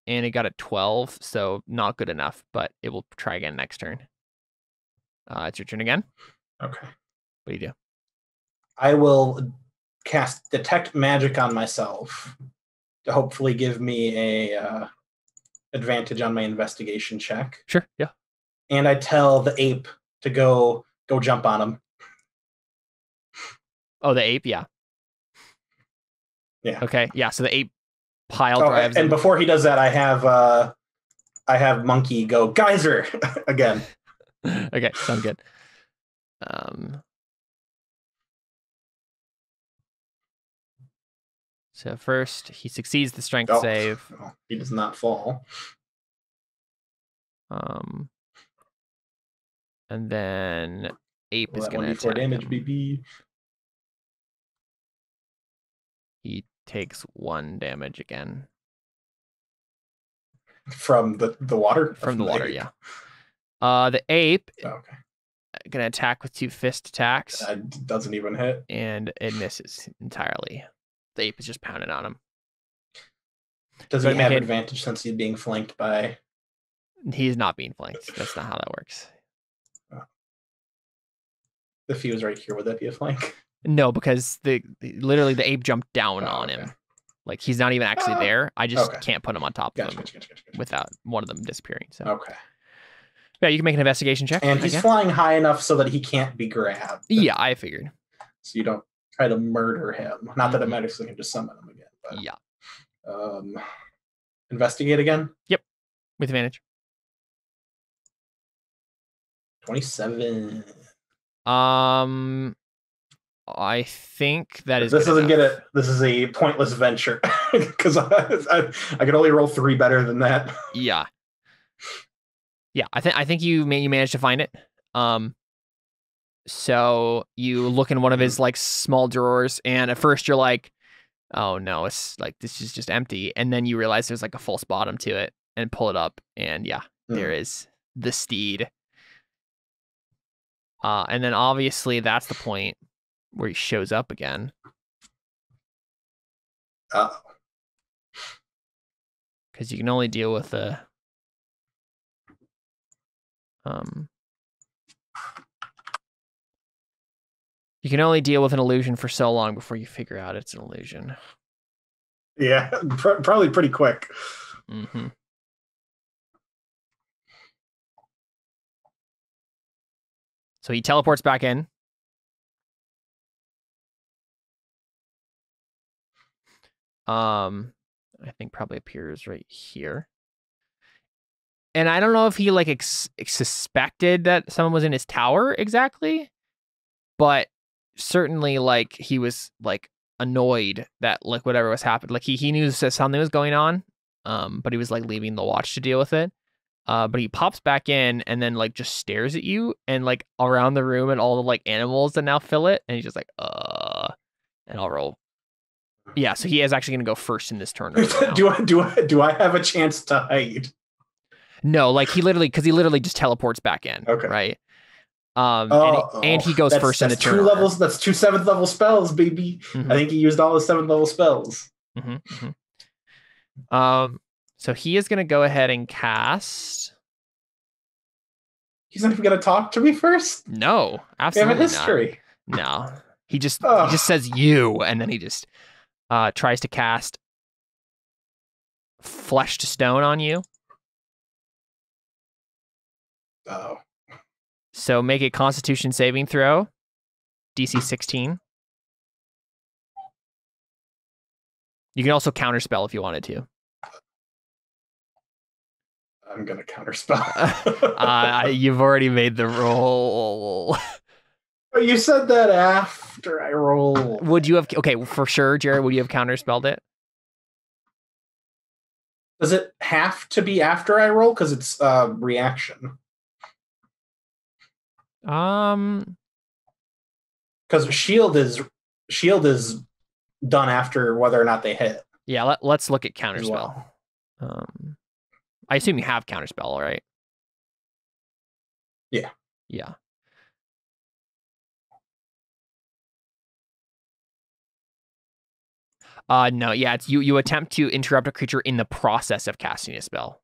And it got a 12, so not good enough, but it will try again next turn. It's your turn again. Okay. What do you do? I will cast Detect Magic on myself to hopefully give me a advantage on my investigation check. Sure, yeah. And I tell the ape to go jump on him. Oh, the ape, yeah. Yeah. Okay. Yeah. So the ape pile Oh, drives and him. before he does that, I have Monkey go geyser again. Okay. Sounds good. So first he succeeds the strength save. Oh, he does not fall. And then ape is going to attack damage, him. BB. He takes 1 damage again. From the water? From the water, ape. yeah. The ape okay. Gonna attack with 2 fist attacks. That doesn't even hit. And it misses entirely. The ape is just pounding on him. Does he have advantage since he's being flanked by... He's not being flanked. That's not how that works. If he was right here, would that be a flank? No, because literally the ape jumped down on him. Like, he's not even actually there. I just can't put him on top of him without one of them disappearing. So. Okay. Yeah, you can make an investigation check. And he's flying high enough so that he can't be grabbed. Yeah, I figured. So you don't try to murder him. Not that it matters, so you can just summon him again. But, yeah. Investigate again? Yep. With advantage. 27. I think that is. This doesn't get it. This is a pointless venture because I can only roll 3 better than that. Yeah. Yeah, I think you managed to find it. So you look in one of his like small drawers, and at first you're like, "Oh no, it's like this is just empty," and then you realize there's like a false bottom to it, and pull it up, and there is the steed. And then obviously that's the point where he shows up again. Because you can only deal with the you can only deal with an illusion for so long before you figure out it's an illusion. Yeah, probably pretty quick. Mm-hmm. So he teleports back in. I think probably appears right here. And I don't know if he like suspected that someone was in his tower exactly, but certainly like he was like annoyed that like whatever was happening. Like he knew that something was going on, but he was like leaving the watch to deal with it. But he pops back in and then like just stares at you and like around the room and all the like animals that now fill it, and he's just like and I'll roll. Yeah, so he is actually gonna go first in this turn. Right do I have a chance to hide? No, like he literally just teleports back in. Okay. Right. And he goes first in the turn. 2 levels. That's 2 7th level spells, baby. Mm-hmm. I think he used all his 7th level spells. Mm-hmm. Mm-hmm. So he is gonna go ahead and cast. He's not even gonna talk to me first. No, absolutely we have a history. Not. No, he just says you, and then he just tries to cast Flesh to Stone on you. Oh. So make a Constitution saving throw, DC 16. You can also counterspell if you wanted to. I'm gonna counterspell. You've already made the roll. But you said that after I rolled. Would you have? Okay, for sure, Jared. Would you have counterspelled it? Does it have to be after I roll? Because it's reaction. Because shield is done after whether or not they hit. Yeah, let's look at counterspell. Well. I assume you have counterspell, right? Yeah. Yeah. No, yeah, it's you attempt to interrupt a creature in the process of casting a spell.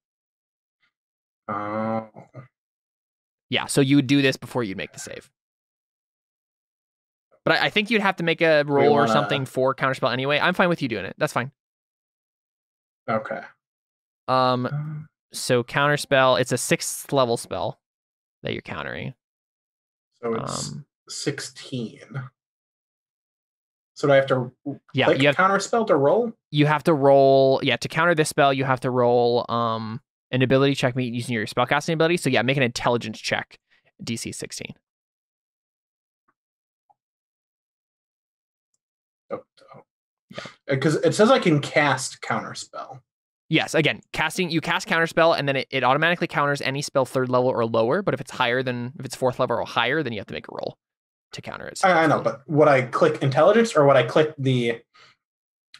Oh. Yeah, so you would do this before you'd make the save. But I think you'd have to make a roll or something for counterspell anyway. I'm fine with you doing it. That's fine. Okay. So counterspell, it's a 6th level spell that you're countering. So it's 16. So do I have to click counter spell to roll? You have to roll, to counter this spell, you have to roll an ability check using your spellcasting ability. So yeah, make an intelligence check, DC 16. Because it says I can cast counter spell. Yes, again, you cast counter spell, and then it automatically counters any spell 3rd level or lower. But if it's 4th level or higher, then you have to make a roll to counter it. I know, but would I click intelligence or would I click the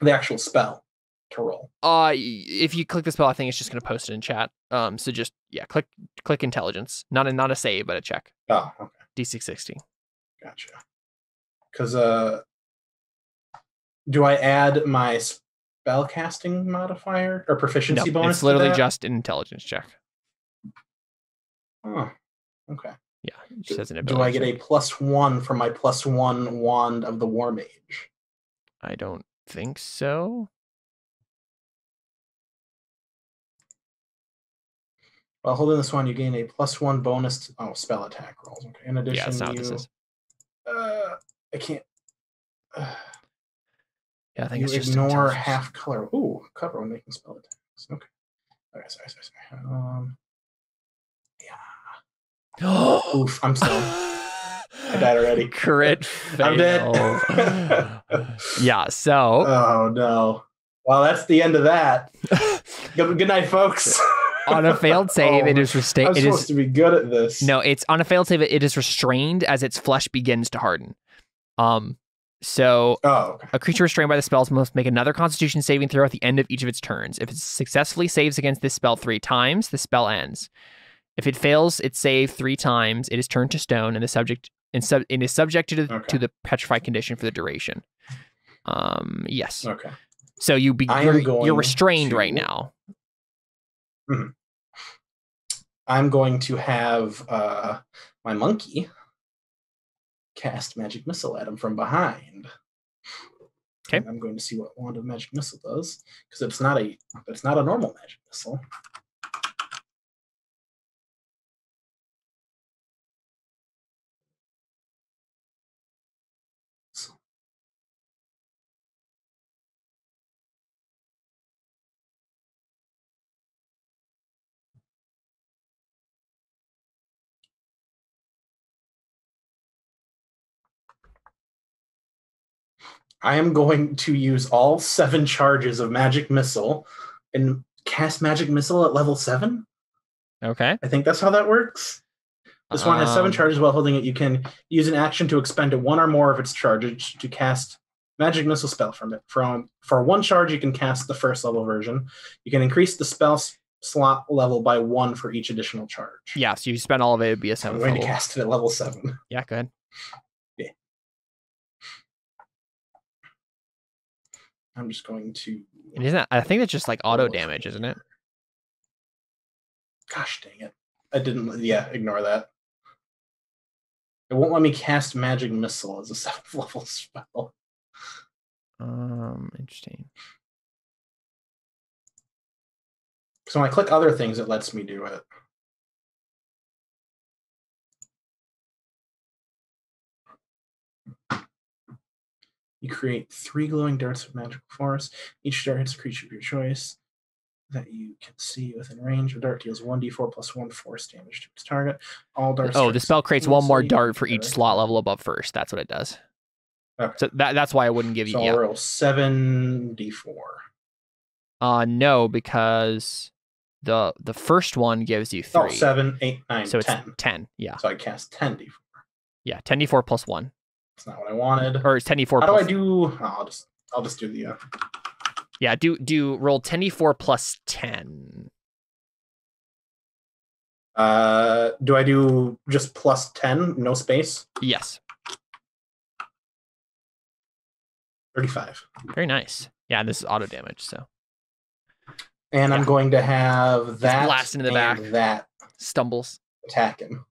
actual spell to roll? If you click the spell, I think it's just going to post it in chat. So just click intelligence, not a save, but a check. Oh, okay. DC 16. Gotcha. Because do I add my spell casting modifier or proficiency bonus? It's literally just an intelligence check. Oh, okay. Yeah, it just has an ability. Do I get a +1 from my +1 wand of the War Mage? I don't think so. While holding this one, you gain a +1 bonus to spell attack rolls. Okay. In addition, that's not what this is. I can't. I think it's just ignore half color. Ooh, cover when making spell attacks. Okay. Okay, sorry. Yeah. Oof, I'm still. I died already. Crit fail. I'm dead. Yeah, so. Oh, no. Well, that's the end of that. Good night, folks. On a failed save, it is restrained. I'm supposed to be good at this. No, it's on a failed save, it is restrained as its flesh begins to harden. A creature restrained by the spells must make another Constitution saving throw at the end of each of its turns. If it successfully saves against this spell 3 times, the spell ends. If it fails its save 3 times, it is turned to stone, and it is subjected to the petrified condition for the duration. Yes. Okay. So you're restrained right now. Mm-hmm. I'm going to have my monkey cast Magic Missile at him from behind. Okay. And I'm going to see what Wand of Magic Missile does, because it's not a normal Magic Missile. I am going to use all 7 charges of Magic Missile and cast Magic Missile at level 7. Okay. I think that's how that works. This one has 7 charges. While holding it, you can use an action to expend 1 or more of its charges to cast Magic Missile spell from it. For 1 charge, you can cast the 1st level version. You can increase the spell slot level by 1 for each additional charge. Yeah, so you spend all of it, it'd be a 7th level. I'm going to cast it at level 7. Yeah, go ahead. Yeah. I'm just going to... I think that's just like auto damage, isn't it? Gosh dang it. I didn't... Yeah, ignore that. It won't let me cast Magic Missile as a 7th level spell. Interesting. So when I click other things, it lets me do it. You create 3 glowing darts of magical force. Each dart hits a creature of your choice that you can see within range. A dart deals 1d4 plus 1 force damage to its target. All darts. The spell creates 1 more dart for each slot level above first. That's what it does. Okay. So that's why I wouldn't give you. So I'll roll 7d4. No, because the first one gives you 3. 7, 8, 9, so 10. It's 10. Yeah. So I cast 10d4. Yeah, 10d4 plus 1. That's not what I wanted. Or it's 10d4. How do I do? Oh, I'll just do the. Yeah, do roll 10d4 plus 10. Do I do just plus 10, no space? Yes. 35. Very nice. Yeah, this is auto damage, so. And I'm going to have that blast into the back. That stumbles. Attack him.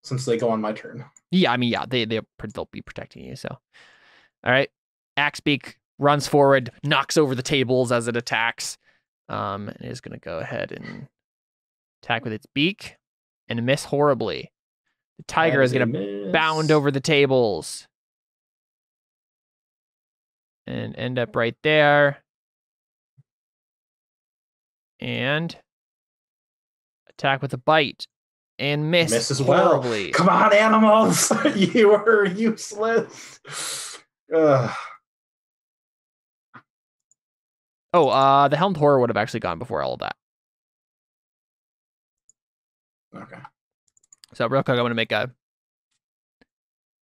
Since they go on my turn. Yeah, I mean, yeah, they'll be protecting you, so. All right. Axebeak runs forward, knocks over the tables as it attacks. It is going to go ahead and attack with its beak and miss horribly. The tiger is going to bound over the tables. and end up right there. And attack with a bite. And miss as horribly. well. Come on, animals! You are useless. Ugh. Oh, the Helmed Horror would have actually gone before all of that. Okay. So real quick, I'm gonna make a.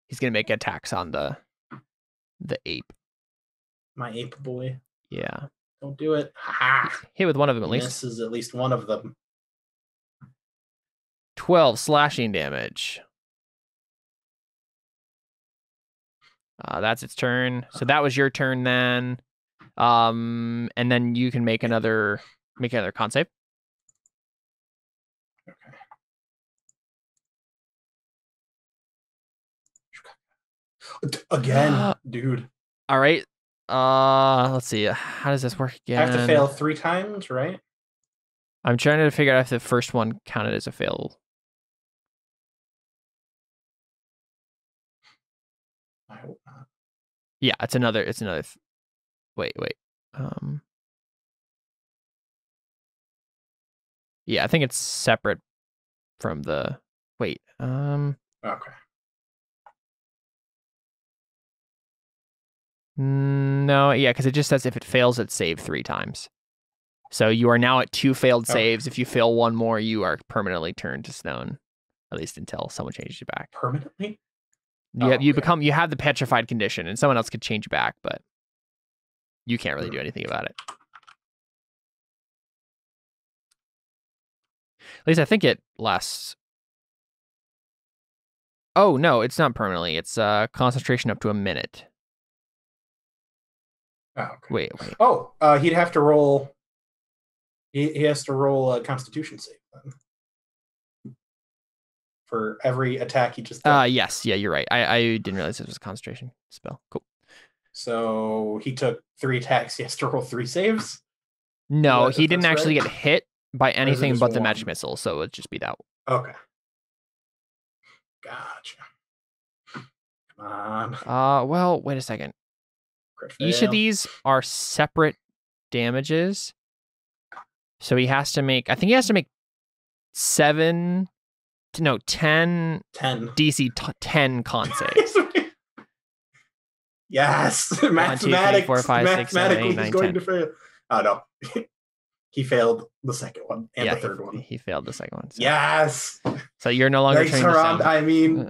He's gonna make attacks on the ape. My ape boy. Yeah. Don't do it. Ha! Hit with one of them at least. Misses at least one of them. 12 slashing damage. That's its turn. So that was your turn then. And then you can make another con save. Okay. Again, dude. All right. Let's see. How does this work again? I have to fail 3 times, right? I'm trying to figure out if the first one counted as a fail. I hope not. Yeah, it's another. Wait. Yeah, I think it's separate from the. Wait. Okay. No, yeah, because it just says if it fails, it's saved 3 times. So you are now at 2 failed saves. If you fail one more, you are permanently turned to stone, at least until someone changes you back. Permanently? You have the petrified condition, and someone else could change you back, but you can't really do anything about it. At least I think it lasts. Oh no, it's not permanently. It's concentration up to a minute. Oh, okay. Wait. Oh, he'd have to roll. He has to roll a Constitution save then. For every attack he just did. Yes, yeah, you're right. I didn't realize it was a concentration spell. Cool. So he took 3 attacks. He has to roll 3 saves? No, he didn't actually get hit by anything but the one? magic missile, so it'd just be that. Okay. Gotcha. Come on. Well, wait a second. Each of these are separate damages. So he has to make, I think he has to make 10 DC 10 con saves. Yes. 1, 2, 3, 4, 5, 6, 7, 8, 9, 10. To fail. Oh, no. He failed the second one and the third one. He failed the second one. So. Yes. So you're no longer trained to sound. I mean.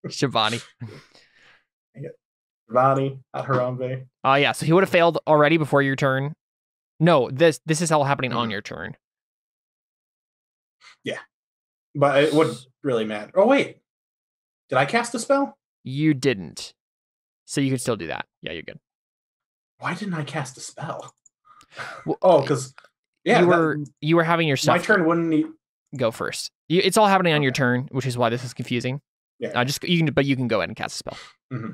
Shivani. Shivani at Harambe. Oh, yeah. So he would have failed already before your turn. No, this is all happening on your turn. Yeah. But it wouldn't really matter. Oh, wait. Did I cast a spell? You didn't. So you can still do that. Yeah, you're good. Why didn't I cast a spell? Well, because you were having your stuff. My turn wouldn't need... go first. It's all happening on your turn, which is why this is confusing. Yeah. You can go ahead and cast a spell. Mm-hmm.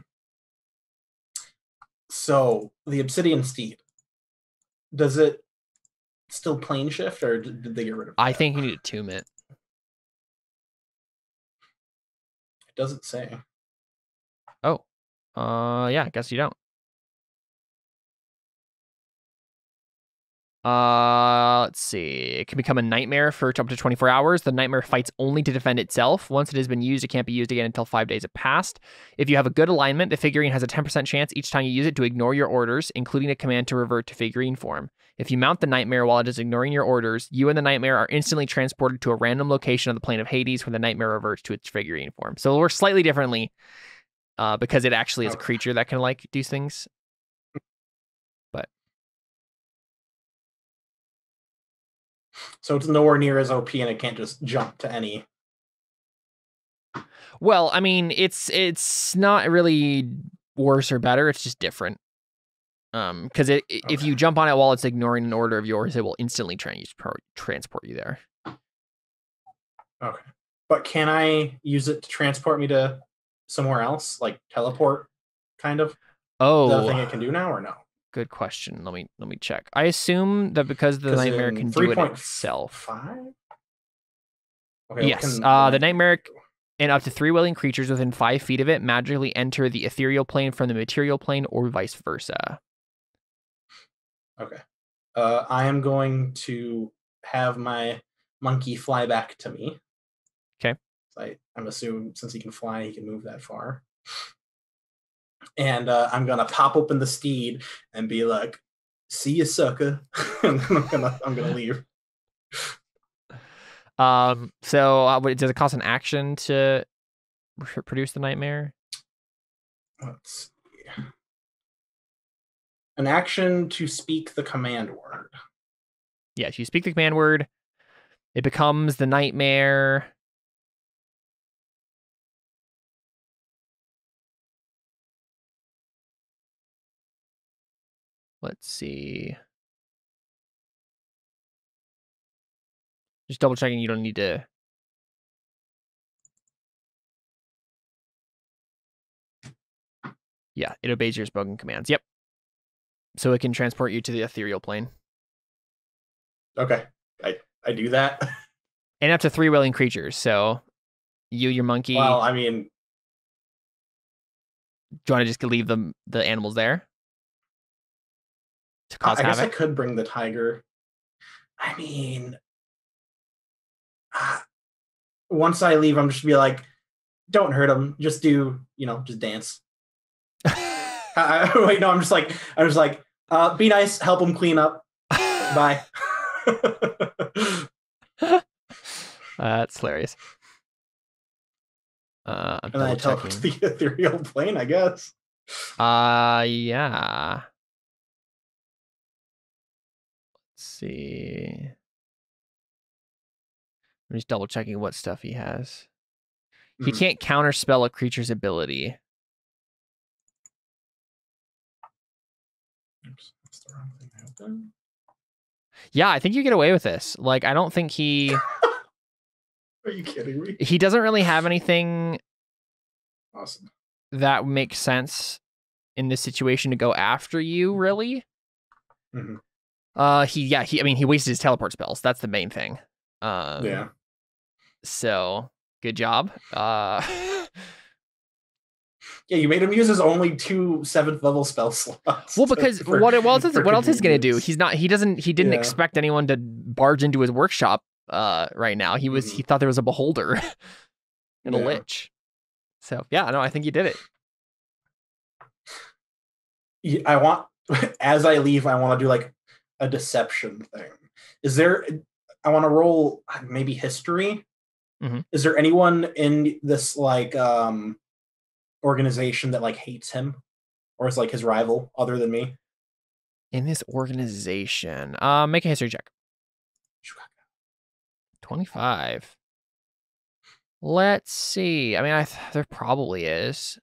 So the Obsidian Steed, does it still plane shift, or did they get rid of it? I think you need to tomb it. It doesn't say. Oh. Yeah, I guess you don't. Let's see. It can become a nightmare for up to 24 hours. The nightmare fights only to defend itself. Once it has been used, it can't be used again until 5 days have passed. If you have a good alignment, the figurine has a 10% chance each time you use it to ignore your orders, including a command to revert to figurine form. If you mount the nightmare while it is ignoring your orders, you and the nightmare are instantly transported to a random location of the plane of Hades where the nightmare reverts to its figurine form. So it works slightly differently because it actually is a creature that can like do things. So it's nowhere near as OP, and it can't just jump to any. Well, I mean, it's not really worse or better. It's just different. Because if you jump on it while it's ignoring an order of yours, it will instantly transport you there. Okay, but can I use it to transport me to somewhere else, like teleport, kind of? Oh, is that a thing it can do now, or no? Good question. Let me check. I assume that because the nightmare can do it itself. 5? Okay, yes. The nightmare And up to 3 willing creatures within 5 feet of it magically enter the ethereal plane from the material plane or vice versa. Okay. I am going to have my monkey fly back to me. Okay. I'm assuming since he can fly, he can move that far. And I'm going to pop open the steed and be like, see you, sucker. I'm gonna leave. So does it cost an action to produce the nightmare? Let's see. An action to speak the command word. Yes, you speak the command word. It becomes the nightmare. Let's see. Just double checking you don't need to. Yeah, it obeys your spoken commands. Yep. So it can transport you to the ethereal plane. Okay. I do that. And up to 3 willing creatures. So your monkey. Well, I mean, do you want to just leave the animals there? To cause I guess I havoc? could bring the tiger. I mean, once I leave, I'm just be like, don't hurt him. Just do, just dance. Wait, no, I'm just like, be nice, help him clean up. Bye. That's hilarious. And then I teleport to the ethereal plane, I guess. Yeah. Let's see. I'm just double checking what stuff he has. He can't counterspell a creature's ability. Oops, that's the wrong thing I opened. Yeah, I think you get away with this. Like, I don't think he... Are you kidding me? He doesn't really have anything Awesome that makes sense in this situation to go after you, really. He wasted his teleport spells. That's the main thing. Yeah. So, good job. Yeah, you made him use his only 2 7th level spell slots. Well, because what else is he gonna do? He didn't expect anyone to barge into his workshop right now. He thought there was a beholder and a lich. So yeah, no, I think you did it. As I leave, I want to do like a deception thing. I want to roll maybe history. Is there anyone in this like organization that like hates him or is like his rival other than me? In this organization, make a history check. 25. Let's see. I mean, there probably is.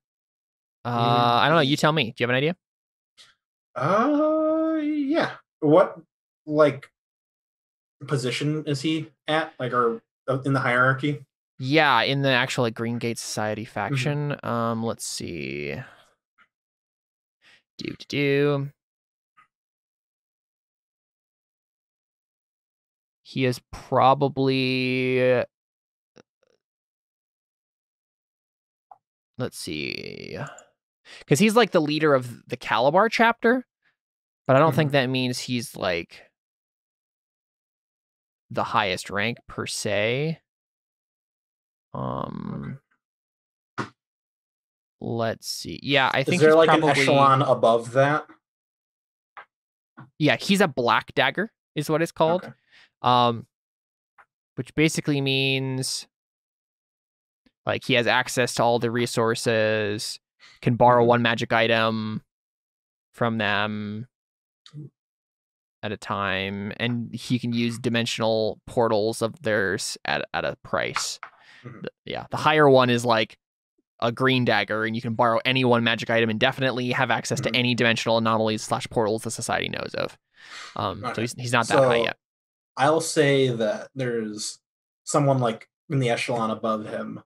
I don't know. You tell me. Do you have an idea? Yeah. What like position is he at? Like, or in the hierarchy? Yeah, in the actual like Green Gate Society faction. Let's see. He is probably. Let's see. Because he's like the leader of the Calabar chapter, but I don't think that means he's like the highest rank per se. Let's see. Yeah, I think is there he's like probably... an echelon above that? Yeah, he's a black dagger, is what it's called. Okay. Which basically means like he has access to all the resources, can borrow 1 magic item from them at a time, and he can use dimensional portals of theirs at a price. The higher one is like a green dagger, and you can borrow any 1 magic item indefinitely, have access to any dimensional anomalies / portals the society knows of. So he's not that high yet. I'll say that there's someone like in the echelon above him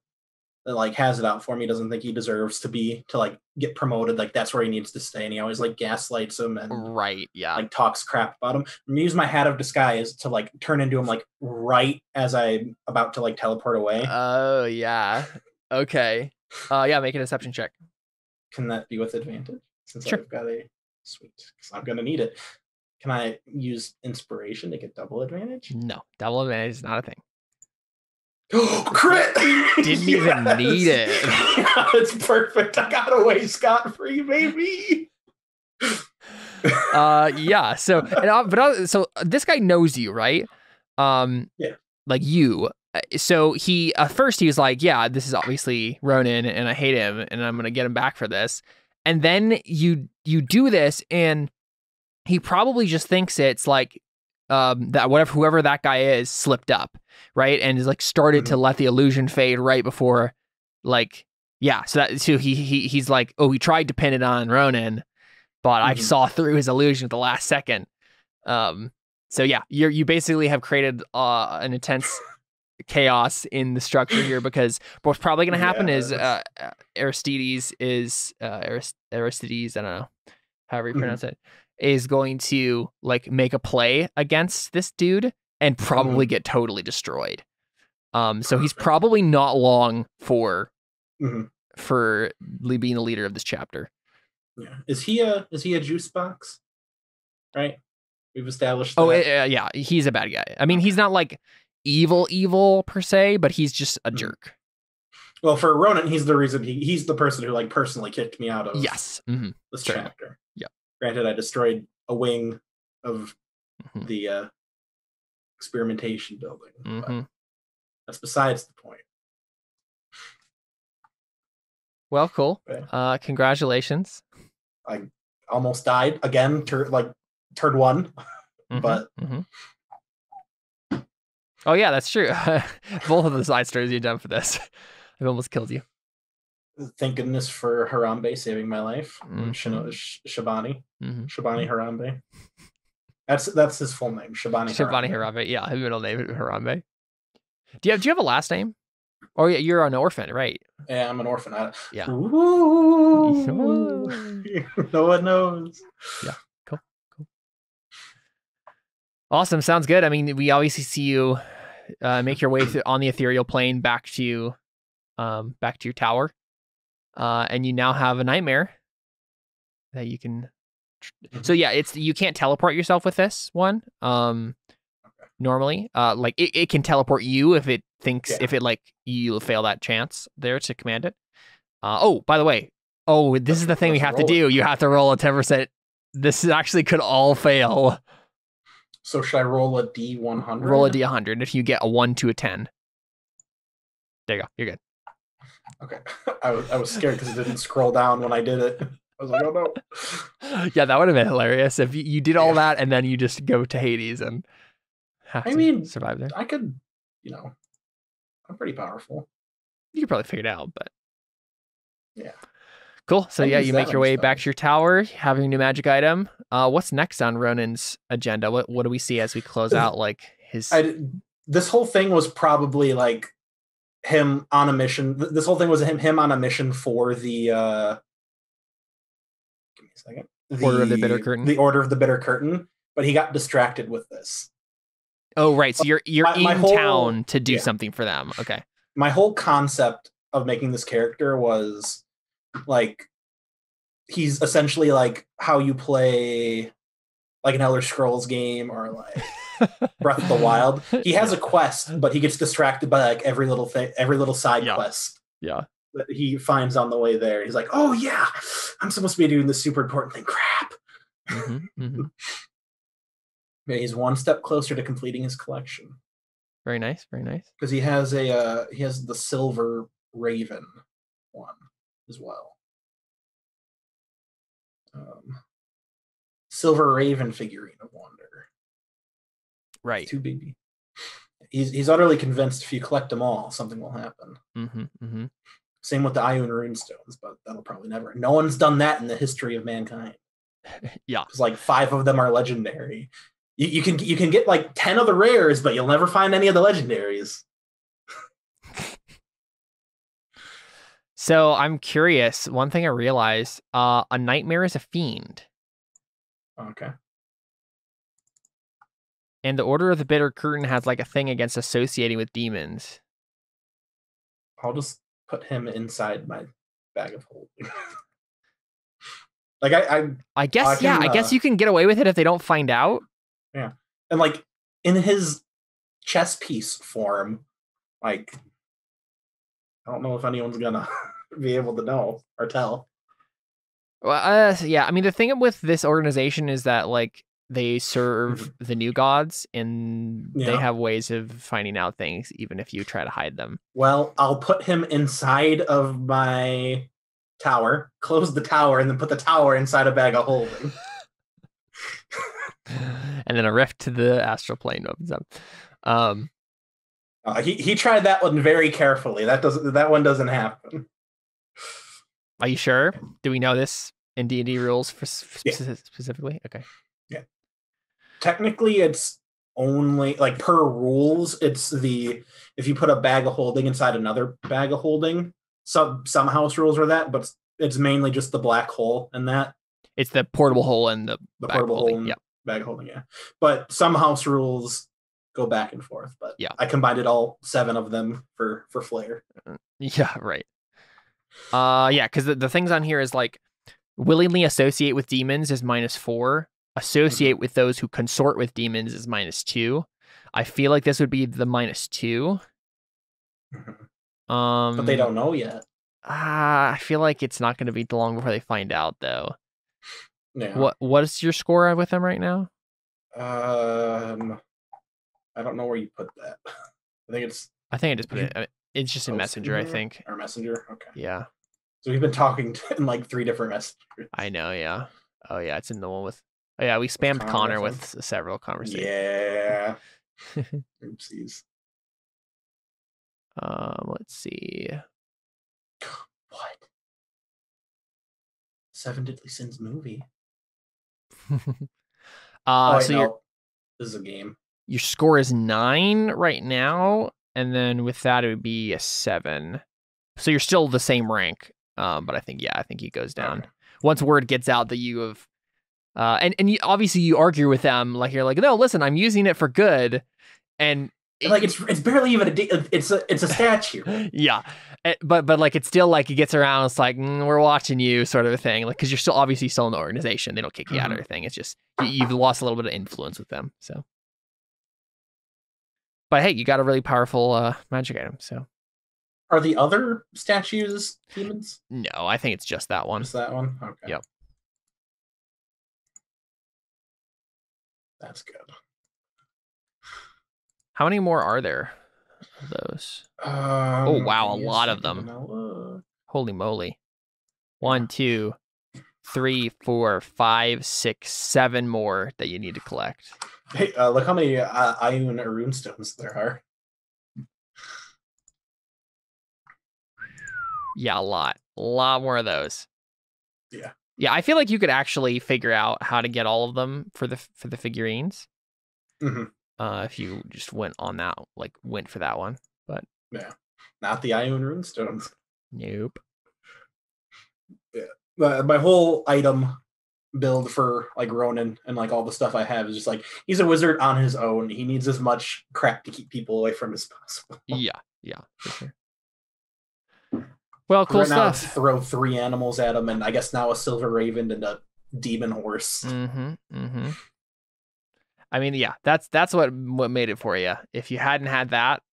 that like has it out for me, doesn't think he deserves to like get promoted, like that's where he needs to stay, and he always like gaslights him and like talks crap about him. I'm gonna use my hat of disguise to like turn into him like right as I'm about to like teleport away. Oh yeah. Okay. Yeah, make a deception check. Can that be with advantage? Since Sure. I've got a sweet, because I'm gonna need it. Can I use inspiration to get double advantage? No, double advantage is not a thing. Oh, crit! Didn't even need it. Yeah, it's perfect. I got away scot-free, baby. Yeah. So, so this guy knows you, right? Yeah. Like you. So he at first he was like, yeah, this is obviously Ronan, and I hate him, and I'm gonna get him back for this. And then you do this, and he probably just thinks it's like that whoever that guy is slipped up, right? And is like started to let the illusion fade right before, like, yeah. So he's like, oh, he tried to pin it on Ronan, but I saw through his illusion at the last second. So yeah, you basically have created an intense chaos in the structure here, because what's probably going to happen is Aristides, I don't know, however you pronounce it, is going to like make a play against this dude and probably get totally destroyed. So he's probably not long for being the leader of this chapter. Yeah. Is he a juice box? Right? We've established that. Oh, yeah, he's a bad guy. I mean, he's not like evil per se, but he's just a jerk. Well, for Ronan, he's the reason he's the person who like personally kicked me out of this chapter. Yeah. Granted, I destroyed a wing of the experimentation building. But that's besides the point. Well, cool. Okay. Congratulations. I almost died again, turn one, but. Oh yeah, that's true. Both of the side stories you've done for this, I've almost killed you. Thank goodness for Harambe saving my life. Shabani. Shabani Harambe. That's his full name. Shabani Harambe. Yeah, his middle name is Harambe. Do you have a last name? Oh yeah, you're an orphan, right? Yeah, I'm an orphan. Yeah. Ooh. No one knows. Yeah. Cool. Awesome. Sounds good. I mean, we obviously see you make your way on the ethereal plane back to your tower, and you now have a nightmare that you can. So yeah, you can't teleport yourself with this one. Normally, like it can teleport you if it thinks if it like you fail that chance there to command it. Oh, by the way, this is the thing we have to do. You have to roll a 10%. This actually could all fail. So should I roll a D100? Roll a D100. If you get a 1 to a 10. There you go. You're good. Okay. I was scared because it didn't scroll down when I did it. I was like, oh no. Yeah, that would have been hilarious if you did all that and then you just go to Hades and have to survive there. I could, I'm pretty powerful. You could probably figure it out, but. Yeah. Cool. So yeah, you make your way back to your tower, have your new magic item. What's next on Ronan's agenda? What do we see as we close out like his? This whole thing was probably like him on a mission. This whole thing was him on a mission for the. Give me a second. Order of the Bitter Curtain. The Order of the Bitter Curtain, but he got distracted with this. Oh right, so you're in town to do something for them. Okay. My whole concept of making this character was. Like he's essentially like how you play like an Elder Scrolls game or like Breath of the Wild. He has a quest, but he gets distracted by like every little side quest. Yeah. That he finds on the way there. He's like, oh yeah, I'm supposed to be doing this super important thing. Crap. Yeah, he's one step closer to completing his collection. Very nice. Very nice. Because he has the Silver Raven one as well. Silver Raven figurine of wonder. Right. Too big. He's utterly convinced if you collect them all, something will happen. Same with the Ioun runestones, but that'll probably never. No one's done that in the history of mankind. Yeah. Because like 5 of them are legendary. You can get like 10 of the rares, but you'll never find any of the legendaries. So I'm curious. One thing I realized, a nightmare is a fiend. Okay. And the Order of the Bitter Curtain has like a thing against associating with demons. I'll just put him inside my bag of holding. I guess, yeah, I guess you can get away with it if they don't find out. Yeah. And like in his chess piece form, like I don't know if anyone's gonna be able to know or tell. Well, yeah, I mean, the thing with this organization is that like they serve the new gods and they have ways of finding out things even if you try to hide them. Well, I'll put him inside of my tower, close the tower, and then put the tower inside a bag of holding. And then a rift to the astral plane opens up. He tried that one very carefully. That one doesn't happen. Are you sure? Do we know this in D&D rules specifically? Okay. Yeah. Technically, it's only like per rules. It's if you put a bag of holding inside another bag of holding. Some house rules are that, but it's mainly just the black hole and that. It's the portable hole and the portable hole and bag of holding. Yeah, but some house rules go back and forth. But yeah, I combined all 7 of them for flair. Yeah, right. Yeah, because the things on here is like willingly associate with demons is -4. Associate with those who consort with demons is -2. I feel like this would be the -2. But they don't know yet. I feel like it's not going to be long before they find out, though. Yeah. What is your score with them right now? I don't know where you put that. I think I just put it. It's just in Messenger, I think. Or Messenger. Okay. Yeah. So we've been talking in like 3 different messengers. I know. Yeah. Oh yeah, it's in the one with. Oh yeah, we spammed Connor with several conversations. Yeah. Oopsies. Let's see. What? 7 Deadly Sins movie. So this is a game. Your score is 9 right now, and then with that it would be a 7. So you're still the same rank, but I think he goes down once word gets out that you have. And you, obviously you argue with them like you're like, no, listen, I'm using it for good, and like it's barely even it's a statue. Yeah, but like it's still like it gets around. It's like we're watching you, sort of a thing. Like because you're still obviously still in the organization. They don't kick you out or anything. It's just you've lost a little bit of influence with them. So, but hey, you got a really powerful magic item. So, are the other statues demons? No, I think it's just that one. Just that one. Okay. Yep. That's good. How many more are there of those? Oh, wow. A lot of them. Holy moly. 1, 2, 3, 4, 5, 6, 7 more that you need to collect. Hey, look how many Ion runestones there are. Yeah, a lot. A lot more of those. Yeah. Yeah, I feel like you could actually figure out how to get all of them for the figurines. If you just went for that one, but yeah, not the Ion runestones. Nope. Yeah, my whole item build for like Ronin and like all the stuff I have is just like he's a wizard on his own. He needs as much crap to keep people away from as possible. Yeah, for sure. Well, cool right stuff. Now, throw 3 animals at him, and I guess now a silver raven and a demon horse. I mean, yeah, that's what made it for you. If you hadn't had that,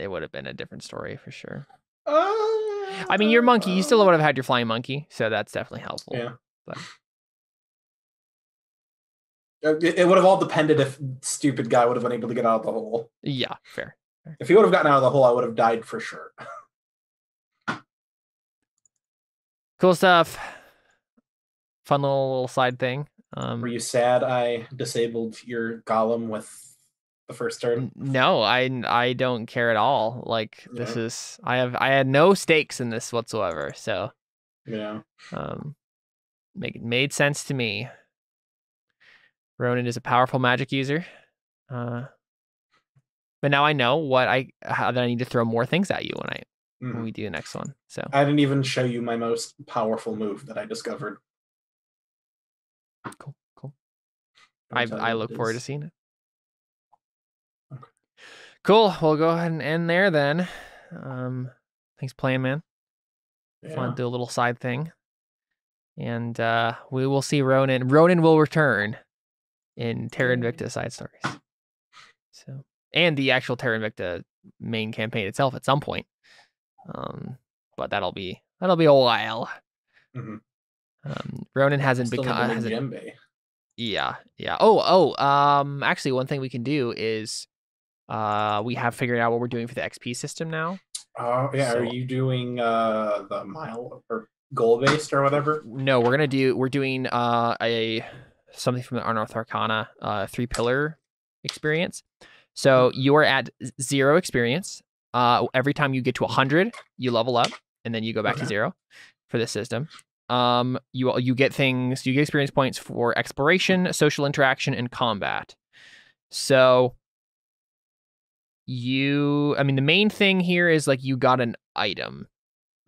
it would have been a different story for sure. I mean, your monkey, you still would have had your flying monkey, so that's definitely helpful. Yeah. But it would have all depended if stupid guy would have been able to get out of the hole. Yeah, fair. If he would have gotten out of the hole, I would have died for sure. Cool stuff. Fun little side thing. Were you sad I disabled your golem with the first turn? No, I don't care at all. Like this is I had no stakes in this whatsoever. So yeah, made sense to me. Ronin is a powerful magic user, but now I know that I need to throw more things at you when we do the next one. So I didn't even show you my most powerful move that I discovered. Cool. I look forward to seeing it. Okay. Cool. We'll go ahead and end there then. Thanks for playing, man. Fun to do a little side thing. And we will see Ronan. Ronan will return in Terra Invicta side stories. So, and the actual Terra Invicta main campaign itself at some point. But that'll be a while. Mm-hmm. Ronan hasn't become djembe. Yeah. Actually, one thing we can do is we have figured out what we're doing for the XP system now. Oh yeah, so, are you doing the mile or goal based or whatever? No, we're doing something from the Unearthed Arcana 3-pillar experience. So you are at 0 experience. Every time you get to 100, you level up, and then you go back to 0 for this system. You get experience points for exploration, social interaction, and combat. So the main thing here is like you got an item.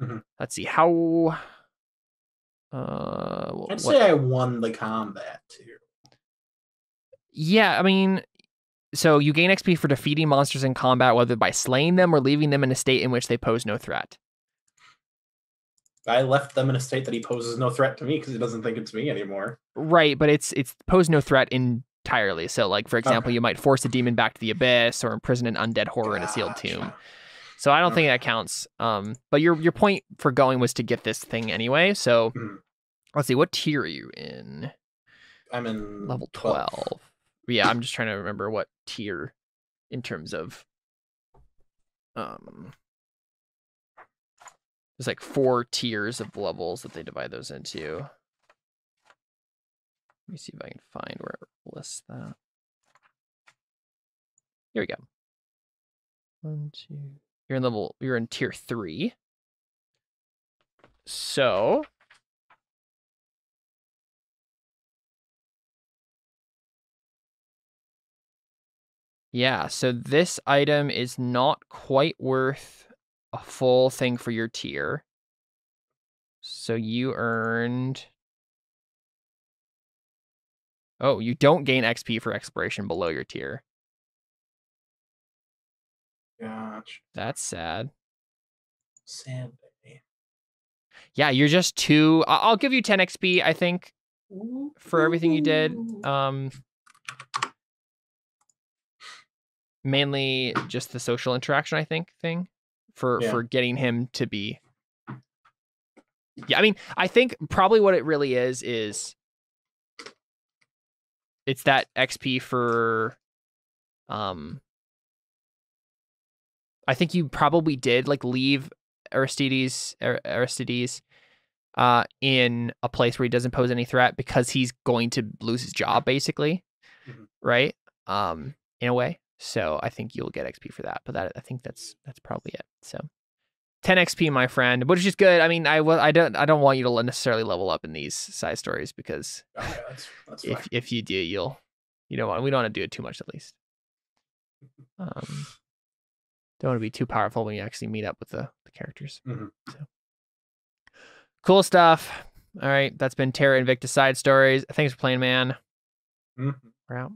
Mm-hmm. Let's see how. I'd say I won the combat too. Yeah, so you gain XP for defeating monsters in combat, whether by slaying them or leaving them in a state in which they pose no threat. I left them in a state that he poses no threat to me because he doesn't think it's me anymore. Right, but it's pose no threat entirely. So, like, for example, you might force a demon back to the abyss or imprison an undead horror in a sealed tomb. So I don't think that counts. But your point for going was to get this thing anyway. So let's see, what tier are you in? I'm in level 12. Yeah, I'm just trying to remember what tier in terms of there's like 4 tiers of levels that they divide those into. Let me see if I can find where it lists that. Here we go. 1, 2. You're in tier 3. So yeah, so this item is not quite worth a full thing for your tier. So you earned... Oh, you don't gain XP for exploration below your tier. Gotcha. That's sad. Sad, baby. Yeah, you're just 2... I'll give you 10 XP, I think, for everything you did. Mainly just the social interaction, I think, thing for getting him to be... Yeah, I think probably what it really is it's that XP for... I think you probably did like leave Aristides in a place where he doesn't pose any threat because he's going to lose his job basically, right? In a way. So I think you'll get XP for that, but I think that's probably it. So 10 XP, my friend, which is good. I don't want you to necessarily level up in these side stories because that's if you do, we don't want to do it too much at least. Don't want to be too powerful when you actually meet up with the characters. So. Cool stuff. All right, that's been Terra Invicta side stories. Thanks for playing, man. We're out.